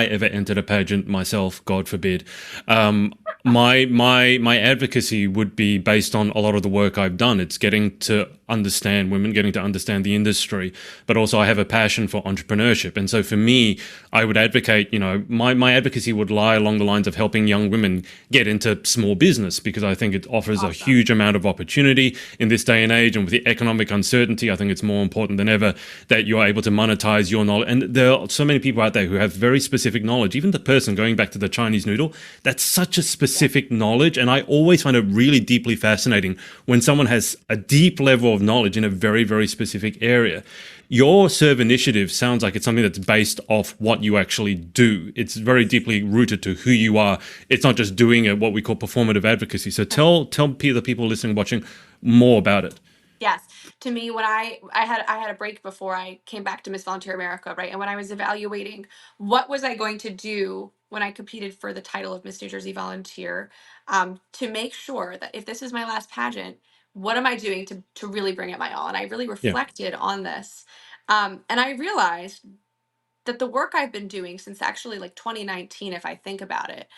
ever entered a pageant myself, God forbid, um, my advocacy would be based on a lot of the work I've done. It's getting to understand women, getting to understand the industry, but also I have a passion for entrepreneurship, and so for me, I would advocate. My advocacy would lie along the lines of helping young women get into small business because I think it offers a Awesome. huge amount of opportunity in this day and age, and with the economic uncertainty, I think it's more important than ever that you're able to monetize your knowledge. And there are so many people out there who have very specific knowledge. Even the person going back to the Chinese noodle, that's such a Yeah. specific knowledge. And I always find it really deeply fascinating when someone has a deep level of knowledge in a very, very specific area. Your serve initiative sounds like it's something that's based off what you actually do. It's very deeply rooted to who you are. It's not just doing what we call performative advocacy. So tell the people listening, watching more about it. Yes. To me, when I had a break before I came back to Miss Volunteer America, right? And when I was evaluating what was I going to do when I competed for the title of Miss New Jersey Volunteer, to make sure that if this is my last pageant, what am I doing to really bring it my all? And I really Yeah, reflected on this. And I realized that the work I've been doing since actually like 2019, if I think about it,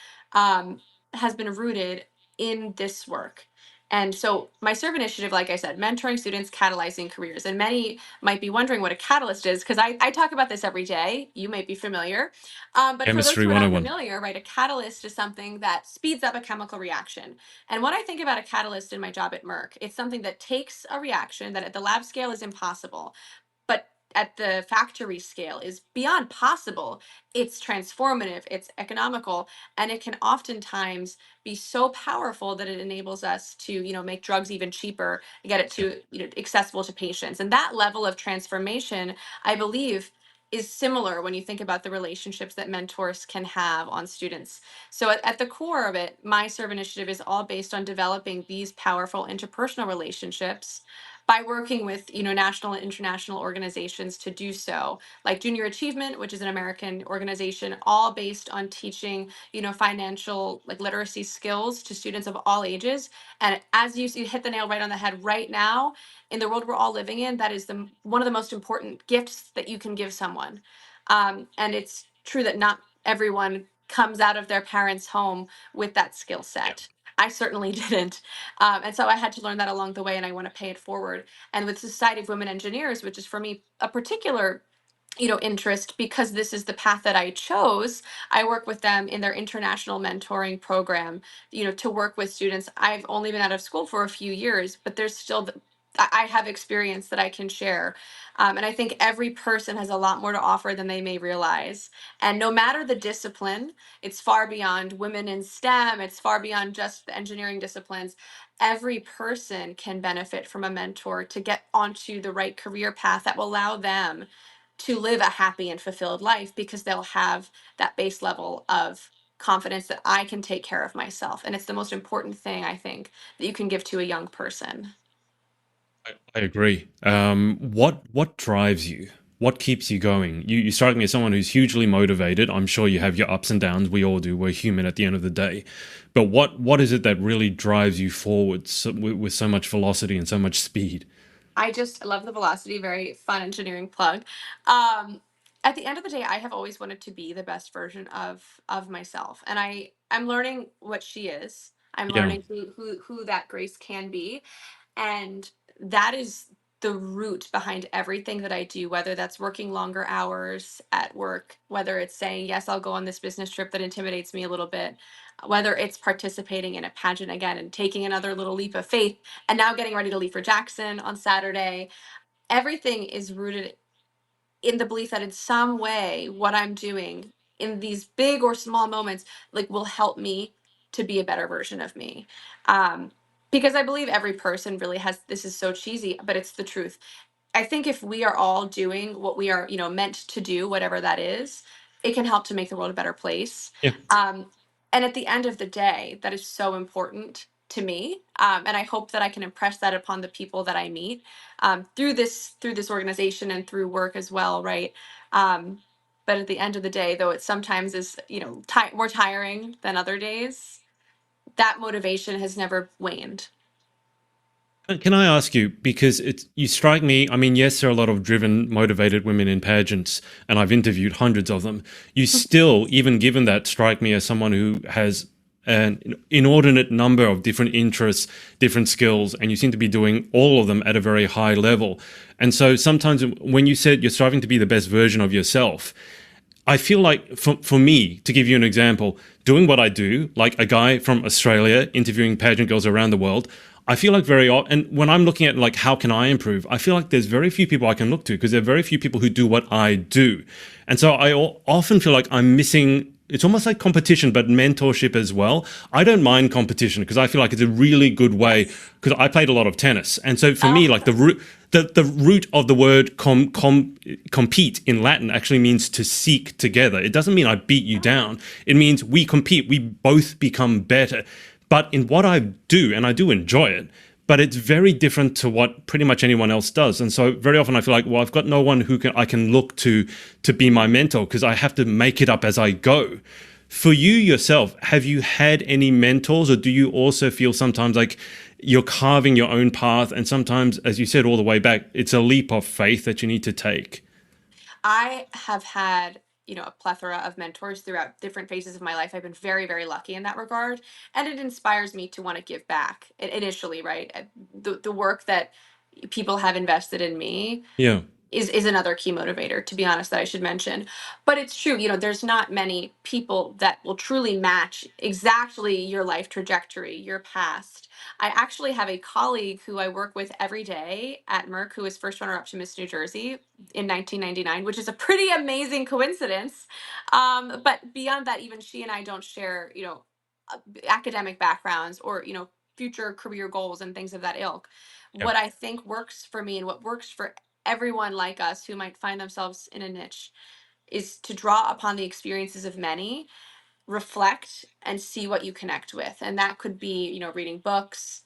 has been rooted in this work. And so my serve initiative, like I said, mentoring students, catalyzing careers. And many might be wondering what a catalyst is, because I talk about this every day. You might be familiar. But for those chemistry who are not 101. familiar, right, a catalyst is something that speeds up a chemical reaction. And when I think about a catalyst in my job at Merck, it's something that takes a reaction that at the lab scale is impossible, but at the factory scale is beyond possible. It's transformative, it's economical, and it can oftentimes be so powerful that it enables us to, make drugs even cheaper, get it Yeah. to, accessible to patients. And that level of transformation, I believe, is similar when you think about the relationships that mentors can have on students. So at the core of it, my serve initiative is all based on developing these powerful interpersonal relationships by working with national and international organizations to do so, like Junior Achievement, which is an American organization, all based on teaching financial like literacy skills to students of all ages. And as you hit the nail right on the head, right now in the world we're all living in, that is one of the most important gifts that you can give someone. And it's true that not everyone comes out of their parents' home with that skill Yeah. set. I certainly didn't. And so I had to learn that along the way, and I want to pay it forward. And with Society of Women Engineers, which is for me a particular interest because this is the path that I chose. I work with them in their international mentoring program, to work with students. I've only been out of school for a few years, but there's still I have experience that I can share. And I think every person has a lot more to offer than they may realize. And no matter the discipline, it's far beyond women in STEM, it's far beyond just the engineering disciplines. Every person can benefit from a mentor to get onto the right career path that will allow them to live a happy and fulfilled life, because they'll have that base level of confidence that I can take care of myself. And it's the most important thing, I think, that you can give to a young person. I agree. What drives you? What keeps you going? You strike me as someone who's hugely motivated. I'm sure you have your ups and downs. We all do. We're human at the end of the day. But what is it that really drives you forward with so much velocity and so much speed? I just love the velocity, very fun engineering plug. Um, at the end of the day, I have always wanted to be the best version of myself, and I'm learning what she is. I'm Yeah. learning who that Grace can be, and that is the root behind everything that I do, whether that's working longer hours at work, whether it's saying, yes, I'll go on this business trip that intimidates me a little bit, whether it's participating in a pageant again and taking another little leap of faith, and now getting ready to leave for Jackson on Saturday. Everything is rooted in the belief that in some way what I'm doing in these big or small moments like will help me to be a better version of me. Um, because I believe every person really has, this is so cheesy, but it's the truth. I think if we are all doing what we are, meant to do, whatever that is, it can help to make the world a better place. Yeah. And at the end of the day, that is so important to me. And I hope that I can impress that upon the people that I meet through this organization and through work as well, right? Um, but at the end of the day, though, it sometimes is, more tiring than other days. That motivation has never waned. Can I ask you, because you strike me, I mean, yes, there are a lot of driven, motivated women in pageants, and I've interviewed hundreds of them. You still, even given that, strike me as someone who has an inordinate number of different interests, different skills, and you seem to be doing all of them at a very high level. And so sometimes when you said you're striving to be the best version of yourself, I feel like for me, to give you an example, doing what I do, like a guy from Australia interviewing pageant girls around the world, I feel like and when I'm looking at like how can I improve, I feel like there's very few people I can look to because there are very few people who do what I do. And so I often feel like I'm missing, it's almost like competition, but mentorship as well. I don't mind competition because I feel like it's a really good way, because I played a lot of tennis. And so for me, Oh, like the root of the word compete in Latin actually means to seek together. It doesn't mean I beat you down. It means we compete. We both become better. But in what I do, and I do enjoy it, but it's very different to what pretty much anyone else does. And so very often I feel like, well, I've got no one who I can look to be my mentor because I have to make it up as I go. For you yourself, have you had any mentors, or do you also feel sometimes like you're carving your own path, and sometimes, as you said all the way back, it's a leap of faith that you need to take? I have had, a plethora of mentors throughout different phases of my life. I've been very, very lucky in that regard. And it inspires me to want to give back initially, right? The work that people have invested in me Yeah, is another key motivator, to be honest, that I should mention. But it's true, there's not many people that will truly match exactly your life trajectory, your past. I actually have a colleague who I work with every day at Merck, who was first runner up to Miss New Jersey in 1999, which is a pretty amazing coincidence. But beyond that, even she and I don't share, academic backgrounds or, future career goals and things of that ilk. yeah, What I think works for me and what works for everyone like us who might find themselves in a niche is to draw upon the experiences of many, reflect and see what you connect with. And that could be, reading books,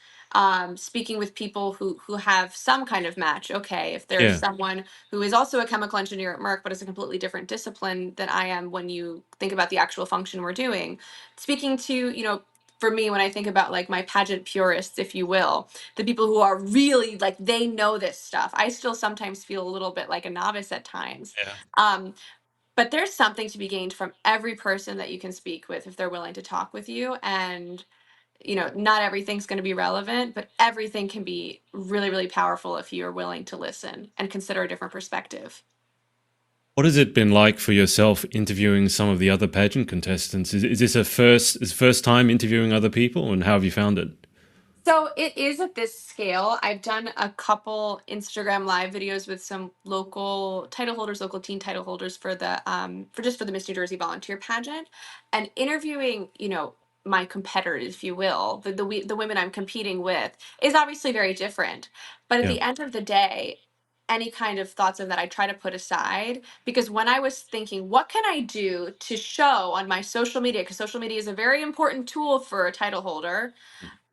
speaking with people who have some kind of match. Okay, if there's yeah. someone who is also a chemical engineer at Merck but is a completely different discipline than I am when you think about the actual function we're doing, speaking to, for me, when I think about like my pageant purists, if you will, the people who are really like they know this stuff, I still sometimes feel a little bit like a novice at times. Yeah. um, but there's something to be gained from every person that you can speak with if they're willing to talk with you. And, not everything's going to be relevant, but everything can be really, really powerful if you're willing to listen and consider a different perspective. What has it been like for yourself interviewing some of the other pageant contestants? Is this a first time interviewing other people, and how have you found it? So it is at this scale. I've done a couple Instagram live videos with some local title holders, local teen title holders for the Miss New Jersey volunteer pageant, and interviewing, my competitors, if you will, the women I'm competing with, is obviously very different. But at Yeah. the end of the day, any kind of thoughts of that I try to put aside, because when I was thinking, what can I do to show on my social media, because social media is a very important tool for a title holder,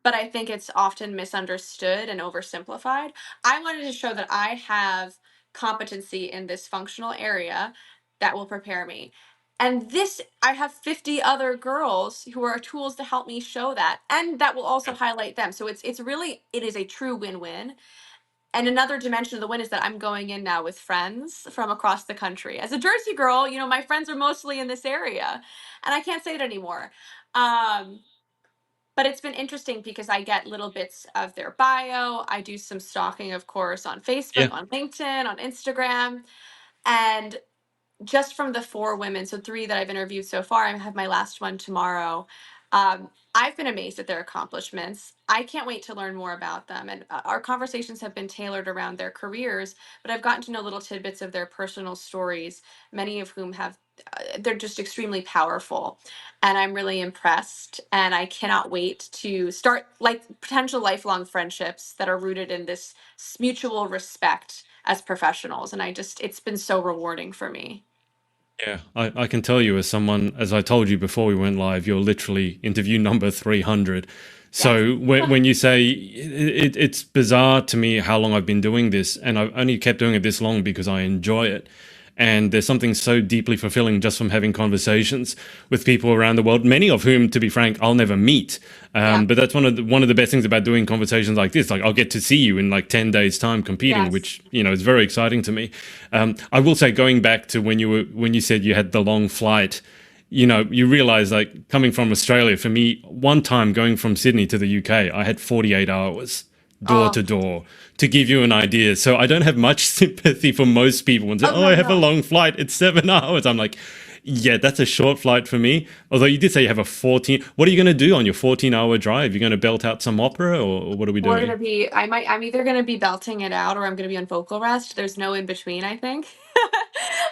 but I think it's often misunderstood and oversimplified. I wanted to show that I have competency in this functional area that will prepare me. And this, I have 50 other girls who are tools to help me show that, and that will also Yeah. highlight them. So it is a true win-win. And another dimension of the win is that I'm going in now with friends from across the country. As a Jersey girl, my friends are mostly in this area, and I can't say it anymore. Um, but it's been interesting because I get little bits of their bio. I do some stalking, of course, on Facebook, Yeah. on LinkedIn, on Instagram. And just from the four women, so three that I've interviewed so far, I have my last one tomorrow. I've been amazed at their accomplishments. I can't wait to learn more about them. And our conversations have been tailored around their careers, but I've gotten to know little tidbits of their personal stories, many of whom they're just extremely powerful. And I'm really impressed. And I cannot wait to start like potential lifelong friendships that are rooted in this mutual respect as professionals. And it's been so rewarding for me. Yeah, I can tell you as someone, as I told you before we went live, you're literally interview number 300. Yes. So when you say it's bizarre to me how long I've been doing this, and I've only kept doing it this long because I enjoy it. And there's something so deeply fulfilling just from having conversations with people around the world, many of whom, to be frank, I'll never meet. Yeah. But that's one of the best things about doing conversations like this. Like I'll get to see you in like 10 days time competing, Yes. which, is very exciting to me. I will say, going back to when you said you had the long flight, you realize, like, coming from Australia, for me, one time going from Sydney to the UK, I had 48 hours door Oh, to door, to give you an idea. So I don't have much sympathy for most people when say, oh oh, no, I have a no. long flight, it's 7 hours. I'm like, yeah, that's a short flight for me. Although you did say you have a 14. What are you going to do on your 14-hour drive? You're going to belt out some opera, or what are we We're doing? gonna be. I'm either gonna be belting it out or I'm gonna be on vocal rest. There's no in between, I think.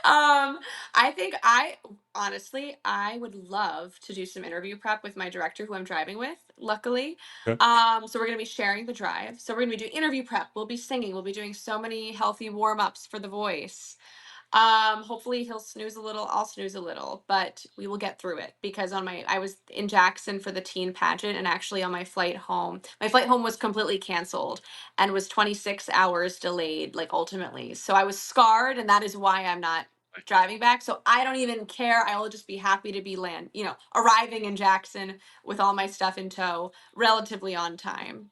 I think I would love to do some interview prep with my director who I'm driving with, luckily. Okay. So we're gonna be sharing the drive. So we're gonna be doing interview prep. We'll be singing. We'll be doing so many healthy warm-ups for the voice. Hopefully he'll snooze a little, I'll snooze a little, but we will get through it because I was in Jackson for the teen pageant, and actually on my flight home was completely canceled and was 26 hours delayed, like ultimately. So I was scarred, and that is why I'm not driving back. So I don't even care. I will just be happy to be arriving in Jackson with all my stuff in tow, relatively on time.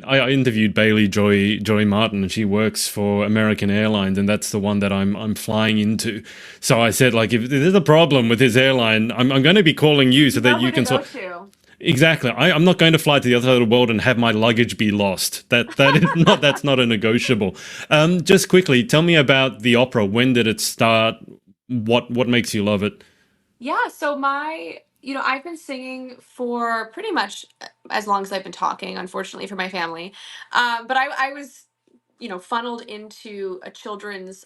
I interviewed Bailey Joy Martin, and she works for American Airlines, and that's the one that I'm flying into. So I said, like, if there's a problem with his airline, I'm going to be calling you so You that know who you to can go sort. to. Exactly. I'm not going to fly to the other side of the world and have my luggage be lost. That is not that's not a negotiable. Just quickly, tell me about the opera. When did it start? What makes you love it? Yeah, so I've been singing for pretty much as long as I've been talking, unfortunately for my family. But I was, funneled into a children's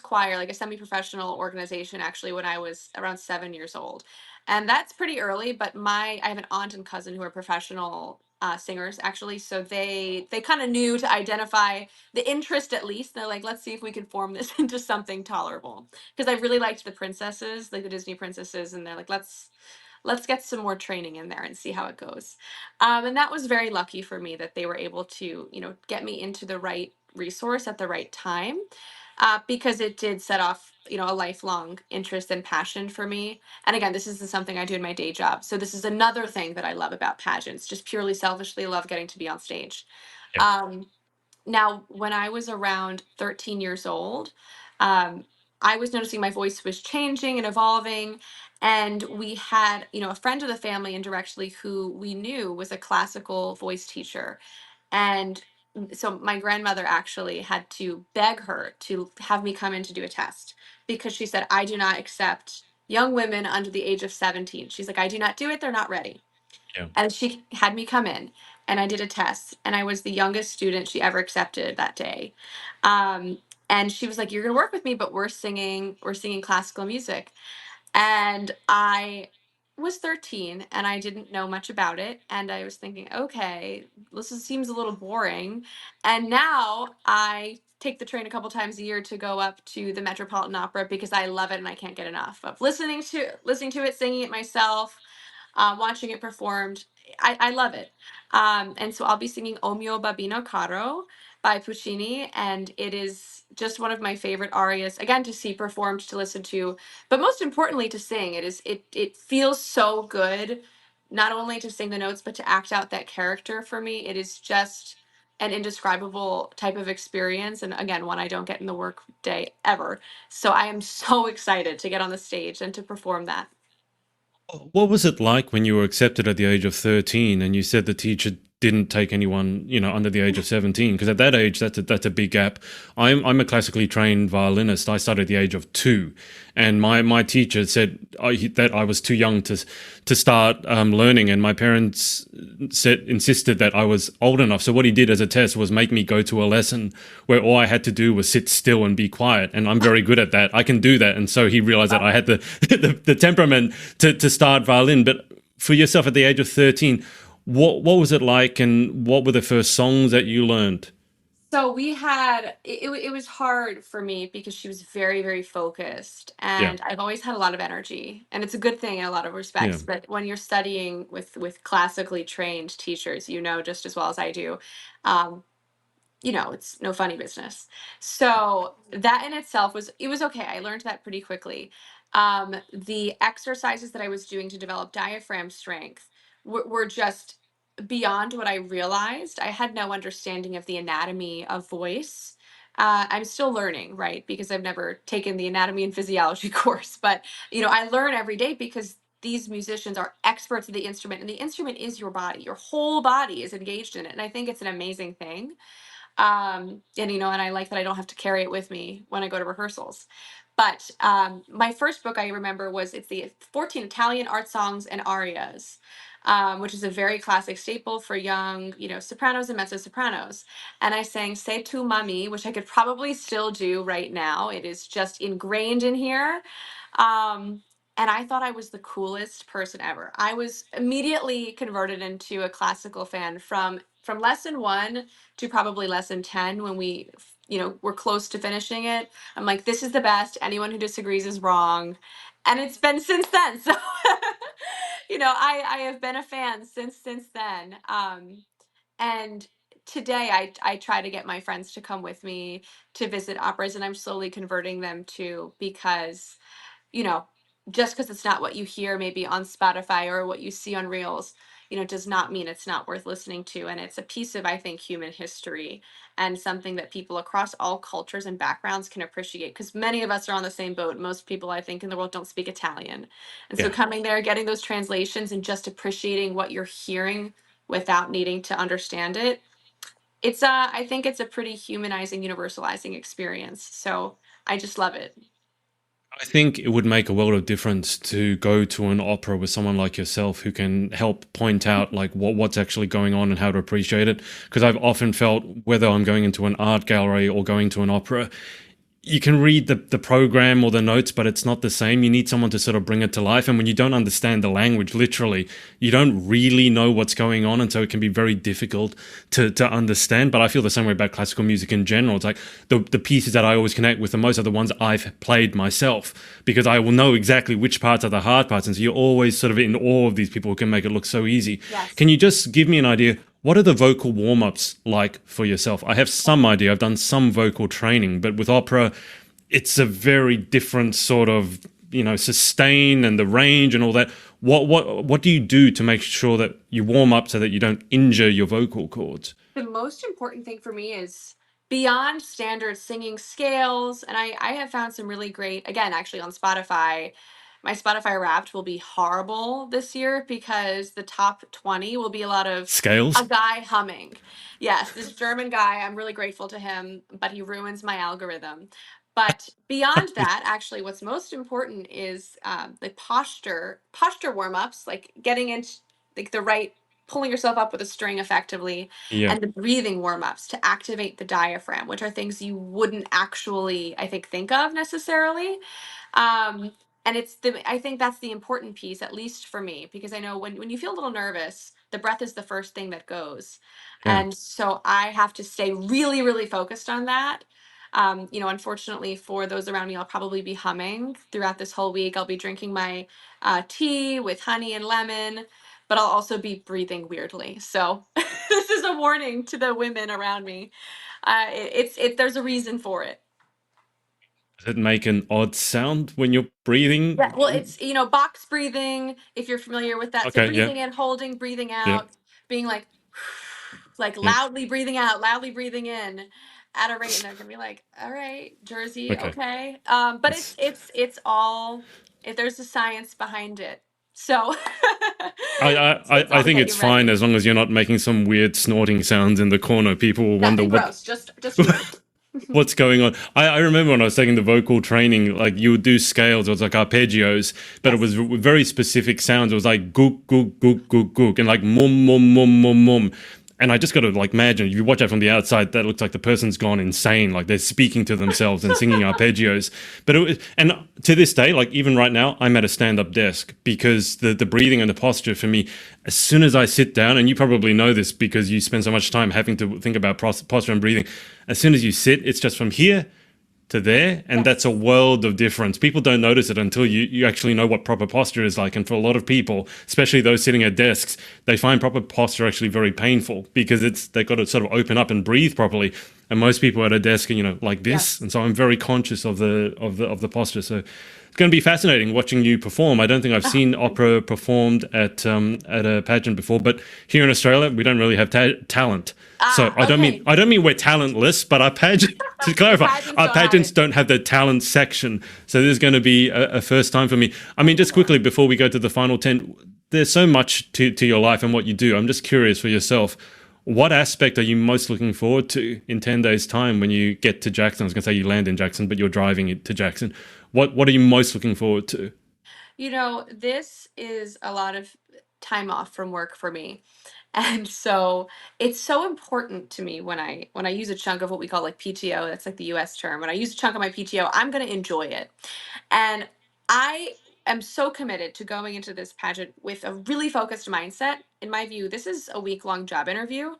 choir, like a semi-professional organization, actually, when I was around 7 years old. And that's pretty early, but I have an aunt and cousin who are professional singers, actually. So they kind of knew to identify the interest at least. They're like, let's see if we can form this into something tolerable, because I really liked the princesses, like the Disney princesses, and they're like, let's get some more training in there and see how it goes. And that was very lucky for me that they were able to, get me into the right resource at the right time, because it did set off, a lifelong interest and passion for me. And again, this isn't something I do in my day job. So this is another thing that I love about pageants, just purely selfishly love getting to be on stage. Yeah. Um, Now, when I was around 13 years old, um, I was noticing my voice was changing and evolving. And we had, a friend of the family indirectly who we knew was a classical voice teacher. And so my grandmother actually had to beg her to have me come in to do a test, because she said, I do not accept young women under the age of 17. She's like, I do not do it. They're not ready. Yeah. And she had me come in. and I did a test, and I was the youngest student she ever accepted that day. Um, and she was like, "You're gonna work with me, but we're singing classical music." And I was 13 and I didn't know much about it. And I was thinking, okay, seems a little boring. And now I take the train a couple times a year to go up to the Metropolitan Opera because I love it and I can't get enough of listening to it, singing it myself, watching it performed. I love it. And so I'll be singing O mio babbino caro by Puccini, and it is just one of my favorite arias, again, to see performed, to listen to, but most importantly to sing. It feels so good, not only to sing the notes, but to act out that character. For me, it is just an indescribable type of experience, and again, one I don't get in the work day ever. So I am so excited to get on the stage and to perform that. What was it like when you were accepted at the age of 13 and you said the teacher didn't take anyone, under the age of 17? Because at that age, that's a big gap. I'm a classically trained violinist. I started at the age of 2, and my teacher said that I was too young to start learning, and my parents insisted that I was old enough. So what he did as a test was make me go to a lesson where all I had to do was sit still and be quiet, and I'm very good at that. I can do that, and so he realized that I had the the temperament to start violin. But for yourself at the age of 13, what was it like, and what were the first songs that you learned? So we had it was hard for me because she was very, very focused, Yeah, and I've always had a lot of energy, and it's a good thing in a lot of yeah, respects. But when you're studying with classically trained teachers, you know just as well as I do, um, it's no funny business. So that in itself was okay. I learned that pretty quickly. The exercises that I was doing to develop diaphragm strength were just beyond what I realized. I had no understanding of the anatomy of voice. I'm still learning, right? Because I've never taken the anatomy and physiology course, but I learn every day because these musicians are experts of the instrument, and the instrument is your body. Your whole body is engaged in it, and I think it's an amazing thing. And I like that I don't have to carry it with me when I go to rehearsals. But my first book I remember it's the 14 Italian art songs and arias, which is a very classic staple for young, sopranos and mezzo sopranos. And I sang "Se tu mami," which I could probably still do right now. It is just ingrained in here. Um, and I thought I was the coolest person ever. I was immediately converted into a classical fan from lesson one to probably lesson 10 when were close to finishing it. I'm like, this is the best. Anyone who disagrees is wrong. And it's been since then. So, I have been a fan since then. And today I try to get my friends to come with me to visit operas, and I'm slowly converting them to, because you know, just because it's not what you hear maybe on Spotify or what you see on Reels, does not mean it's not worth listening to. And it's a piece of, I think, human history, and something that people across all cultures and backgrounds can appreciate, because many of us are on the same boat. Most people, I think, in the world don't speak Italian. And so yeah. coming there, getting those translations, and just appreciating what you're hearing without needing to understand it, I think it's a pretty humanizing, universalizing experience. So I just love it. I think it would make a world of difference to go to an opera with someone like yourself who can help point out like what's actually going on and how to appreciate it. Because I've often felt, whether I'm going into an art gallery or going to an opera, you can read the program or the notes, but it's not the same. You need someone to sort of bring it to life. And when you don't understand the language, literally, you don't really know what's going on. And so it can be very difficult to understand. But I feel the same way about classical music in general. It's like the pieces that I always connect with the most are the ones I've played myself, because I will know exactly which parts are the hard parts. And so you're always sort of in awe of these people who can make it look so easy. Yes. Can you just give me an idea? What are the vocal warm-ups like for yourself? I have some idea. I've done some vocal training, but with opera, it's a very different sort of, sustain and the range and all that. What do you do to make sure that you warm up so that you don't injure your vocal cords? The most important thing for me is beyond standard singing scales. And I have found some really great, again, actually on Spotify. My Spotify Wrapped will be horrible this year because the top 20 will be a lot of a Scales? guy humming. Yes, this German guy, I'm really grateful to him, but he ruins my algorithm. But beyond that, actually, what's most important is the posture warm ups, like getting into like the right pulling yourself up with a string effectively, Yeah. and the breathing warm-ups to activate the diaphragm, which are things you wouldn't actually, I think of necessarily. Um, and I think that's the important piece, at least for me, because I know when you feel a little nervous, the breath is the first thing that goes. Yeah. And so I have to stay really, really focused on that. Unfortunately for those around me, I'll probably be humming throughout this whole week. I'll be drinking my tea with honey and lemon, but I'll also be breathing weirdly. So this is a warning to the women around me. There's a reason for it. Does it make an odd sound when you're breathing? Yeah, well, it's, box breathing, if you're familiar with that. So Okay. Yeah. breathing in, holding, breathing Yeah. out, being like Yeah. loudly breathing out, loudly breathing in at a rate, and they're gonna be like, all right, Jersey, Okay. okay. But It's, it's all, if there's a science behind it. So I, it's I all to think get it's you fine ready. as long as you're not making some weird snorting sounds in the corner. People will wonder Nothing gross, just you. what's going on. I remember when I was taking the vocal training, like you would do scales, it was like arpeggios, but it Yes. was very specific sounds. It was like gook, gook, gook, gook, gook, and like mum, mum, mum, mum, mum. And I just got to like imagine, if you watch that from the outside, that looks like the person's gone insane. Like they're speaking to themselves and singing arpeggios. But and to this day, like even right now, I'm at a stand-up desk because the breathing and the posture for me, as soon as I sit down, and you probably know this because you spend so much time having to think about posture and breathing, as soon as you sit, it's just from here to there, and that's Yes. a world of difference. People don't notice it until you actually know what proper posture is like. And for a lot of people, especially those sitting at desks, they find proper posture actually very painful because they've got to sort of open up and breathe properly. And most people at a desk are, like this. Yes. And so I'm very conscious of the posture. So it's going to be fascinating watching you perform. I don't think I've seen opera performed at a pageant before, but here in Australia, we don't really have talent. So Okay. I don't mean we're talentless, but our pageant, to The clarify, pageants our don't have pageants it. don't have the talent section. So this is going to be a first time for me. I mean, just quickly before we go to the final 10, there's so much to your life and what you do. I'm just curious for yourself. What aspect are you most looking forward to in 10 days' time when you get to Jackson? I was going to say you land in Jackson, but you're driving it to Jackson. What are you most looking forward to? This is a lot of time off from work for me. And so it's so important to me when I use a chunk of what we call like PTO, that's like the US term. When I use a chunk of my PTO, I'm going to enjoy it. And I am so committed to going into this pageant with a really focused mindset. In my view, this is a week-long job interview.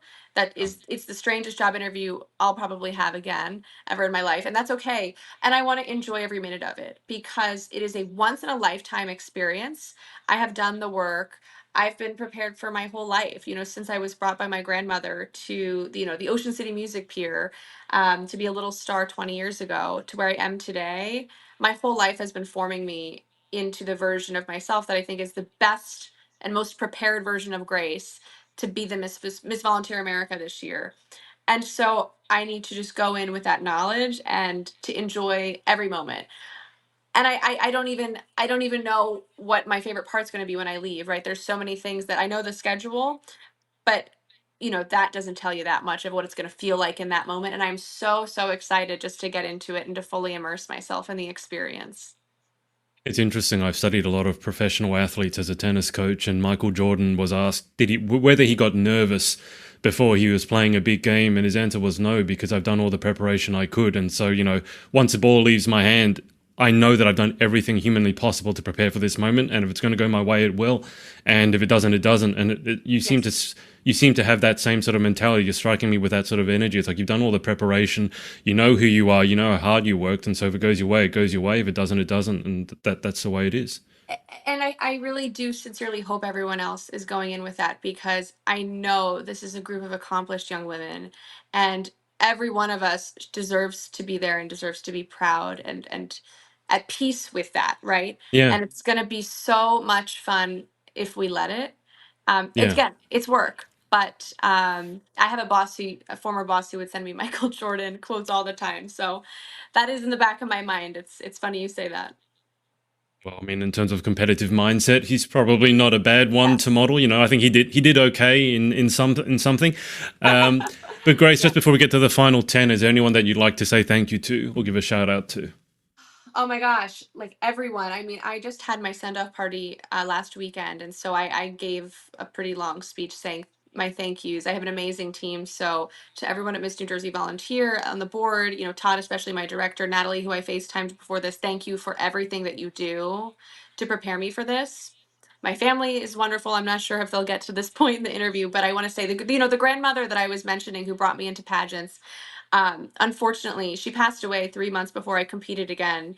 It's the strangest job interview I'll probably have again ever in my life, and that's okay. And I want to enjoy every minute of it because it is a once in a lifetime experience. I have done the work. I've been prepared for my whole life, since I was brought by my grandmother to the Ocean City Music Pier, to be a little star 20 years ago to where I am today. My whole life has been forming me into the version of myself that I think is the best and most prepared version of Grace to be the Miss Volunteer America this year. And so I need to just go in with that knowledge and to enjoy every moment. And I don't even know what my favorite part's going to be when I leave, right? There's so many things that I know the schedule, but that doesn't tell you that much of what it's going to feel like in that moment. And I'm so, so excited just to get into it and to fully immerse myself in the experience. It's interesting. I've studied a lot of professional athletes as a tennis coach, and Michael Jordan was asked whether he got nervous before he was playing a big game, and his answer was no, because I've done all the preparation I could. And so, once the ball leaves my hand, I know that I've done everything humanly possible to prepare for this moment, and if it's going to go my way, it will, and if it doesn't, it doesn't. And Yes. you seem to have that same sort of mentality. You're striking me with that sort of energy. It's like you've done all the preparation, you know who you are, you know how hard you worked, and so if it goes your way, it goes your way. If it doesn't, it doesn't, and that's the way it is. And I really do sincerely hope everyone else is going in with that because I know this is a group of accomplished young women, and every one of us deserves to be there and deserves to be proud and at peace with that, right? Yeah, And it's going to be so much fun if we let it. It's yeah. again, it's work, but I have a former boss who would send me Michael Jordan quotes all the time, so that is in the back of my mind. It's funny you say that. Well, I mean, in terms of competitive mindset, he's probably not a bad one to Yes. model. I think he did okay in something. Um, but Grace, Yeah. just before we get to the final 10, is there anyone that you'd like to say thank you to or give a shout out to? Oh my gosh, like everyone. I mean, I just had my send off party last weekend, and so I gave a pretty long speech saying my thank yous. I have an amazing team. So to everyone at Miss New Jersey Volunteer on the board, Todd, especially my director, Natalie, who I FaceTimed before this, thank you for everything that you do to prepare me for this. My family is wonderful. I'm not sure if they'll get to this point in the interview, but I want to say the grandmother that I was mentioning who brought me into pageants, unfortunately, she passed away 3 months before I competed again,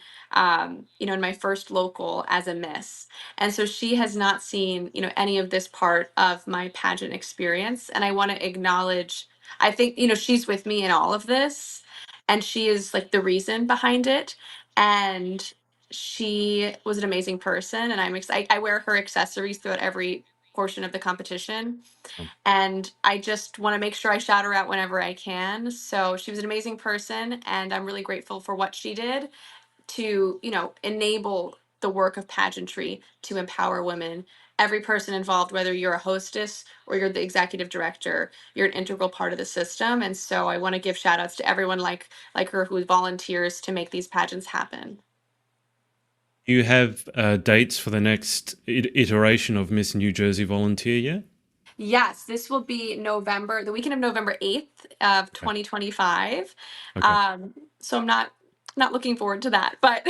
in my first local as a Miss. And so she has not seen, any of this part of my pageant experience. And I want to acknowledge, I think, she's with me in all of this, and she is like the reason behind it. And she was an amazing person. And I'm excited. I wear her accessories throughout every portion of the competition, and I just want to make sure I shout her out whenever I can. So she was an amazing person, and I'm really grateful for what she did to, enable the work of pageantry to empower women. Every person involved, whether you're a hostess or you're the executive director, you're an integral part of the system. And so I want to give shout outs to everyone like her who volunteers to make these pageants happen. You have dates for the next iteration of Miss New Jersey Volunteer yet? Yes, this will be the weekend of November 8th of Okay. 2025. Okay. So I'm not looking forward to that, but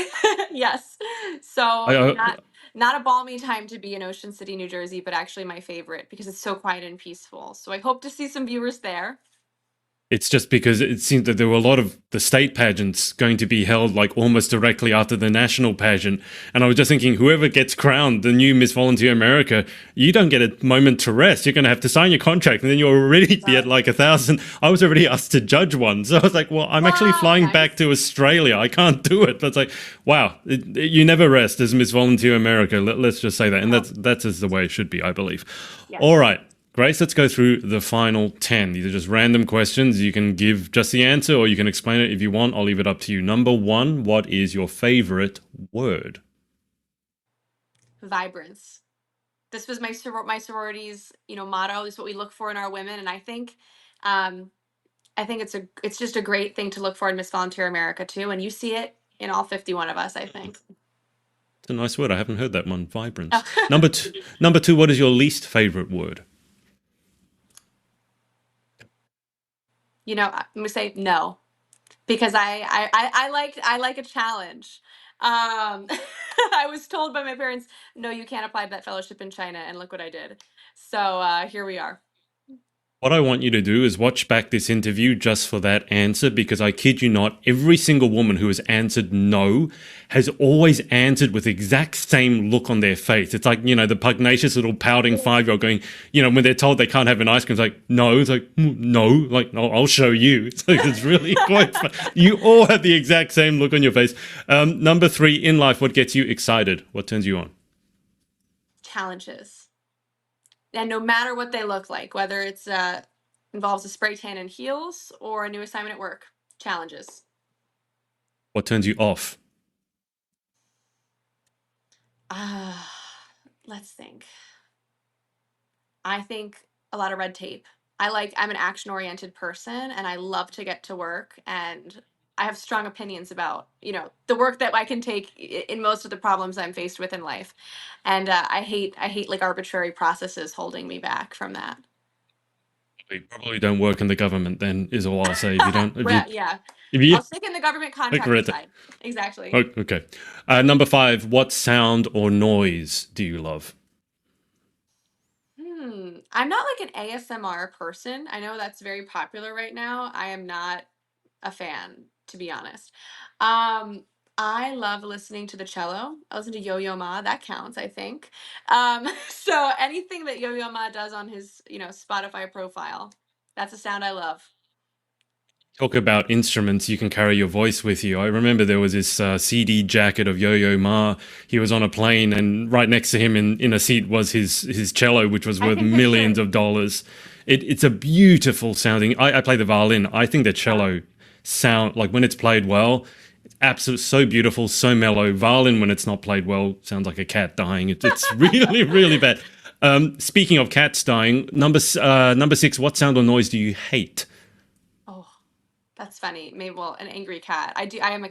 yes. So I, not a balmy time to be in Ocean City, New Jersey, but actually my favorite because it's so quiet and peaceful. So I hope to see some viewers there. It's just because it seemed that there were a lot of the state pageants going to be held like almost directly after the national pageant. And I was just thinking, whoever gets crowned the new Miss Volunteer America, you don't get a moment to rest. You're going to have to sign your contract and then you'll already be at like 1,000. I was already asked to judge one. So I was like, well, I'm actually Wow, flying nice. back to Australia. I can't do it. But it's like, wow, you never rest as Miss Volunteer America. Let's just say that. And Oh, that's as the way it should be, I believe. All yes. right. Grace, let's go through the final 10. These are just random questions. You can give just the answer or you can explain it if you want. I'll leave it up to you. Number one, what is your favorite word? Vibrance. This was my sorority's, motto. This is what we look for in our women, and um, I think it's just a great thing to look for in Miss Volunteer America too, and you see it in all 51 of us, I think. It's a nice word. I haven't heard that one. Vibrance. Oh. Number two, what is your least favorite word? I'm gonna say no because I like a challenge. I was told by my parents, no, you can't apply for that fellowship in China, and look what I did. So here we are. What I want you to do is watch back this interview just for that answer because I kid you not, every single woman who has answered no has always answered with the exact same look on their face. It's like, the pugnacious little pouting 5-year-old going, when they're told they can't have an ice cream, it's like, no, it's like, no, like, I'll show you. It's really quite fun. You all have the exact same look on your face. Number three, in life, what gets you excited? What turns you on? Challenges, and no matter what they look like, whether it's involves a spray tan and heels or a new assignment at work, challenges. What turns you off? Ah, let's think. I think a lot of red tape. I'm an action oriented person and I love to get to work, and I have strong opinions about, the work that I can take in most of the problems I'm faced with in life. And I hate like arbitrary processes holding me back from that. You probably don't work in the government then, is all I'll say. If you don't, Right, yeah. if you I'll stick in the government like contractor read it. side. Exactly. Oh, okay. Number five, what sound or noise do you love? I'm not like an ASMR person. I know that's very popular right now. I am not a fan, to be honest. Um, I love listening to the cello. I listen to Yo-Yo Ma. That counts, I think. So anything that Yo-Yo Ma does on his, Spotify profile, that's a sound I love. Talk about instruments you can carry your voice with you. I remember there was this CD jacket of Yo-Yo Ma. He was on a plane, and right next to him in a seat was his cello, which was I worth can picture millions it. of dollars. It's a beautiful sounding. I play the violin. I think the Uh, cello sound like when it's played well, it's absolutely so beautiful, so mellow. Violin when it's not played well sounds like a cat dying. It's really really bad. Speaking of cats dying, number six, what sound or noise do you hate? oh. That's funny. Maybe, well, an angry cat. I am a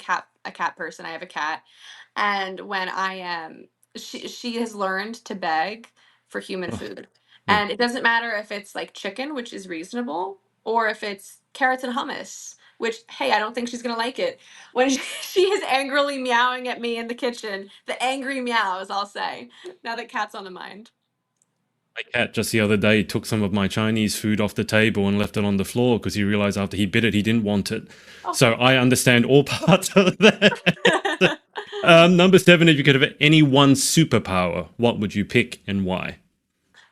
cat person. I have a cat, and when I am, she has learned to beg for human Oh, food, yeah. and it doesn't matter if it's like chicken, which is reasonable, or if it's carrots and hummus. Which, hey, I don't think she's gonna like it. When she is angrily meowing at me in the kitchen, the angry meows, I'll say. Now that cat's on the mind. My cat just the other day took some of my Chinese food off the table and left it on the floor because he realized after he bit it, he didn't want it. Oh. So I understand all parts of that. Number 7, if you could have any one superpower, what would you pick and why?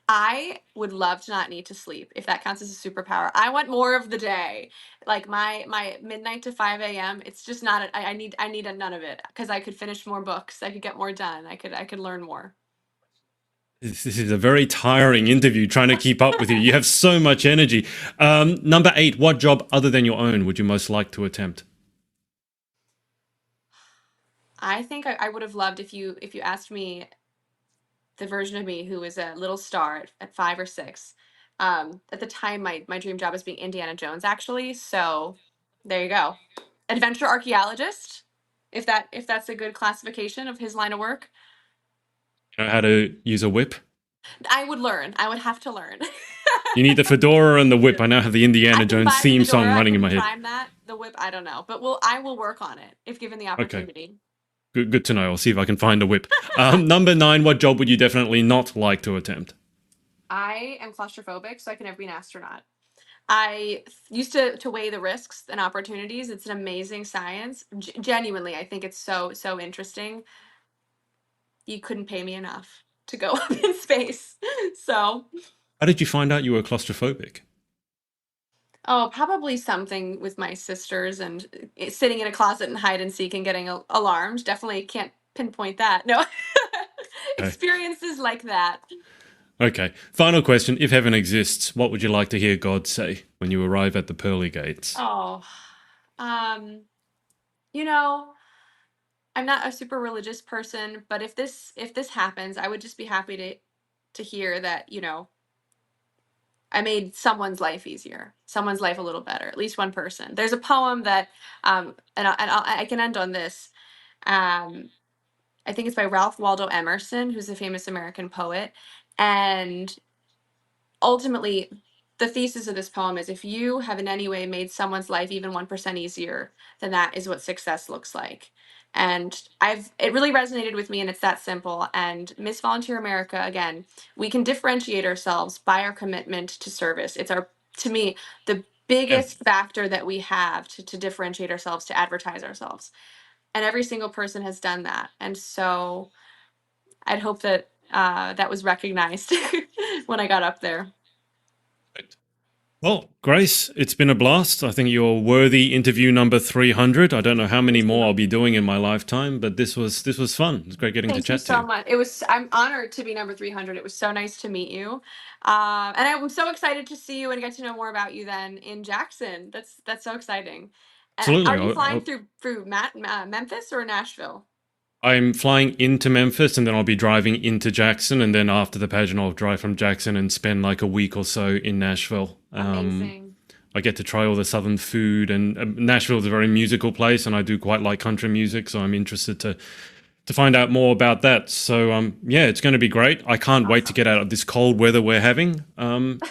I would love to not need to sleep if that counts as a superpower. I want more of the day. Like my midnight to 5 a.m. It's just not I need a none of it because I could finish more books. I could get more done. I could learn more. This is a very tiring interview trying to keep up with you. You have so much energy. Number 8, what job other than your own would you most like to attempt? I think I would have loved if you asked me the version of me who was a little star at 5 or 6. At the time, my dream job was being Indiana Jones, actually. So there you go, adventure archaeologist. If that's a good classification of his line of work, You know how to use a whip? I would learn. I would have to learn. You need the fedora and the whip. I now have the I Indiana can Jones buy the theme song fedora. I running in can my head. prime that. The whip, I don't know, but I will work on it if given the Okay, opportunity. good to know. I'll see if I can find a whip. Number 9, what job would you definitely not like to attempt? I am claustrophobic, so I can never be an astronaut. I used to weigh the risks and opportunities. It's an amazing science. Genuinely, I think it's so interesting. You couldn't pay me enough to go up in space. So, How did you find out you were claustrophobic? oh, probably something with my sisters and sitting in a closet and hide and seek and getting alarmed. Definitely can't pinpoint that. No. Okay. Experiences like that. Okay. Final question. If heaven exists, what would you like to hear God say when you arrive at the pearly gates? Oh, um, you know, I'm not a super religious person, but if this happens, I would just be happy to hear that, I made someone's life easier, someone's life a little better, at least one person. There's a poem that, I can end on this. Um, I think it's by Ralph Waldo Emerson, who's a famous American poet. And ultimately, the thesis of this poem is if you have in any way made someone's life even 1% easier, then that is what success looks like. And it really resonated with me, and it's that simple. And Miss Volunteer America, again, we can differentiate ourselves by our commitment to service. It's to me, the Yeah. biggest factor that we have to differentiate ourselves, to advertise ourselves. And every single person has done that. And so I'd hope that that was recognized when I got up there. Well, Grace, it's been a blast. I think you're worthy interview number 300. I don't know how many Thank more I'll you. be doing in my lifetime, but this was fun. It's great getting to Thank you chat to so you. much. I'm honored to be number 300. It was so nice to meet you. And I'm so excited to see you and get to know more about you then in Jackson. That's so exciting. And Absolutely. are you flying through Memphis or Nashville? I'm flying into Memphis and then I'll be driving into Jackson. And then after the pageant, I'll drive from Jackson and spend like a week or so in Nashville. Amazing. I get to try all the southern food, and Nashville is a very musical place, and I do quite like country music, so I'm interested to find out more about that. So yeah, it's going to be great. I can't wait to Awesome. get out of this cold weather we're having.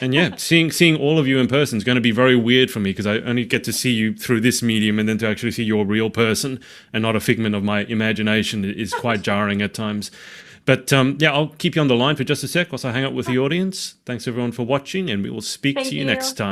And yeah, seeing all of you in person is going to be very weird for me because I only get to see you through this medium, and then to actually see your real person and not a figment of my imagination is quite jarring at times. But yeah, I'll keep you on the line for just a sec whilst I hang out with the audience. Thanks everyone for watching, and we will speak to Thank you next you. time.